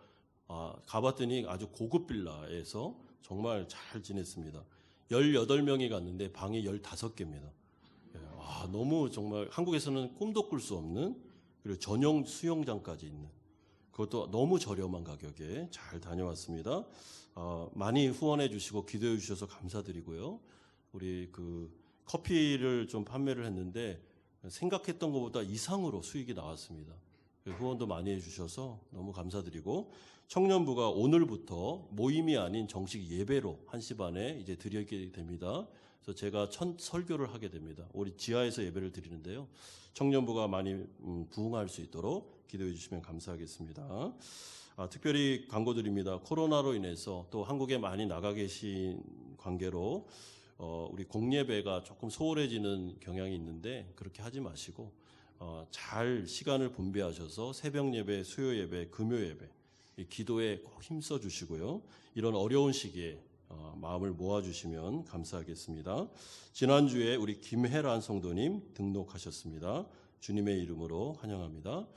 가봤더니 아주 고급 빌라에서 정말 잘 지냈습니다. 18명이 갔는데 방이 15개입니다. 너무 정말 한국에서는 꿈도 꿀 수 없는 그리고 전용 수영장까지 있는, 그것도 너무 저렴한 가격에 잘 다녀왔습니다. 많이 후원해 주시고 기도해 주셔서 감사드리고요. 우리 그 커피를 좀 판매를 했는데 생각했던 것보다 이상으로 수익이 나왔습니다. 후원도 많이 해주셔서 너무 감사드리고, 청년부가 오늘부터 모임이 아닌 정식 예배로 1시 반에 이제 드리게 됩니다. 그래서 제가 설교를 하게 됩니다. 우리 지하에서 예배를 드리는데요. 청년부가 많이 부흥할 수 있도록 기도해 주시면 감사하겠습니다. 특별히 광고드립니다. 코로나로 인해서 또 한국에 많이 나가 계신 관계로 우리 공예배가 조금 소홀해지는 경향이 있는데 그렇게 하지 마시고 잘 시간을 분배하셔서 새벽 예배, 수요 예배, 금요 예배 이 기도에 꼭 힘써 주시고요. 이런 어려운 시기에 마음을 모아주시면 감사하겠습니다. 지난주에 우리 김혜란 성도님 등록하셨습니다. 주님의 이름으로 환영합니다.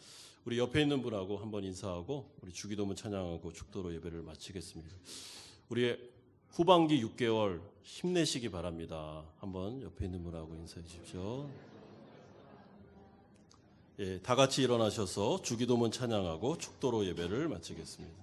우리 옆에 있는 분하고 한번 인사하고 우리 주기도문 찬양하고 축도로 예배를 마치겠습니다. 우리 후반기 6개월 힘내시기 바랍니다. 한번 옆에 있는 분하고 인사해 주십시오. 예, 다 같이 일어나셔서 주기도문 찬양하고 축도로 예배를 마치겠습니다.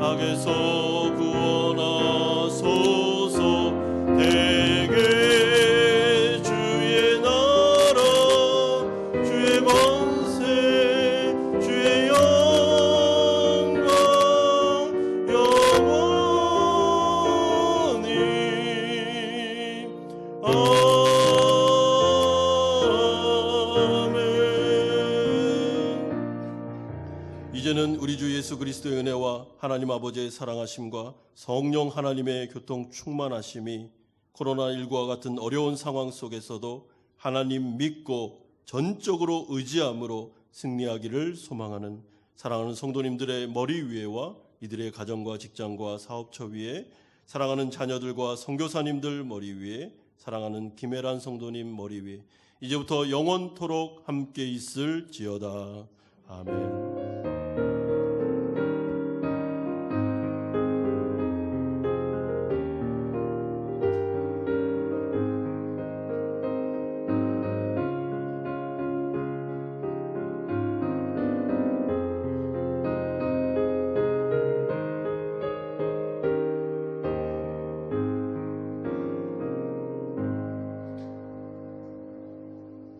악에서 구원하소서. 대개 주의 나라 주의 권세 주의 영광 영원히 아멘. 이제는 우리 주 예수 그리스도의 은혜와 하나님 아버지의 사랑하심과 성령 하나님의 교통 충만하심이 코로나19와 같은 어려운 상황 속에서도 하나님 믿고 전적으로 의지함으로 승리하기를 소망하는 사랑하는 성도님들의 머리 위에와 이들의 가정과 직장과 사업처 위에, 사랑하는 자녀들과 선교사님들 머리 위에, 사랑하는 김혜란 성도님 머리 위에 이제부터 영원토록 함께 있을지어다. 아멘.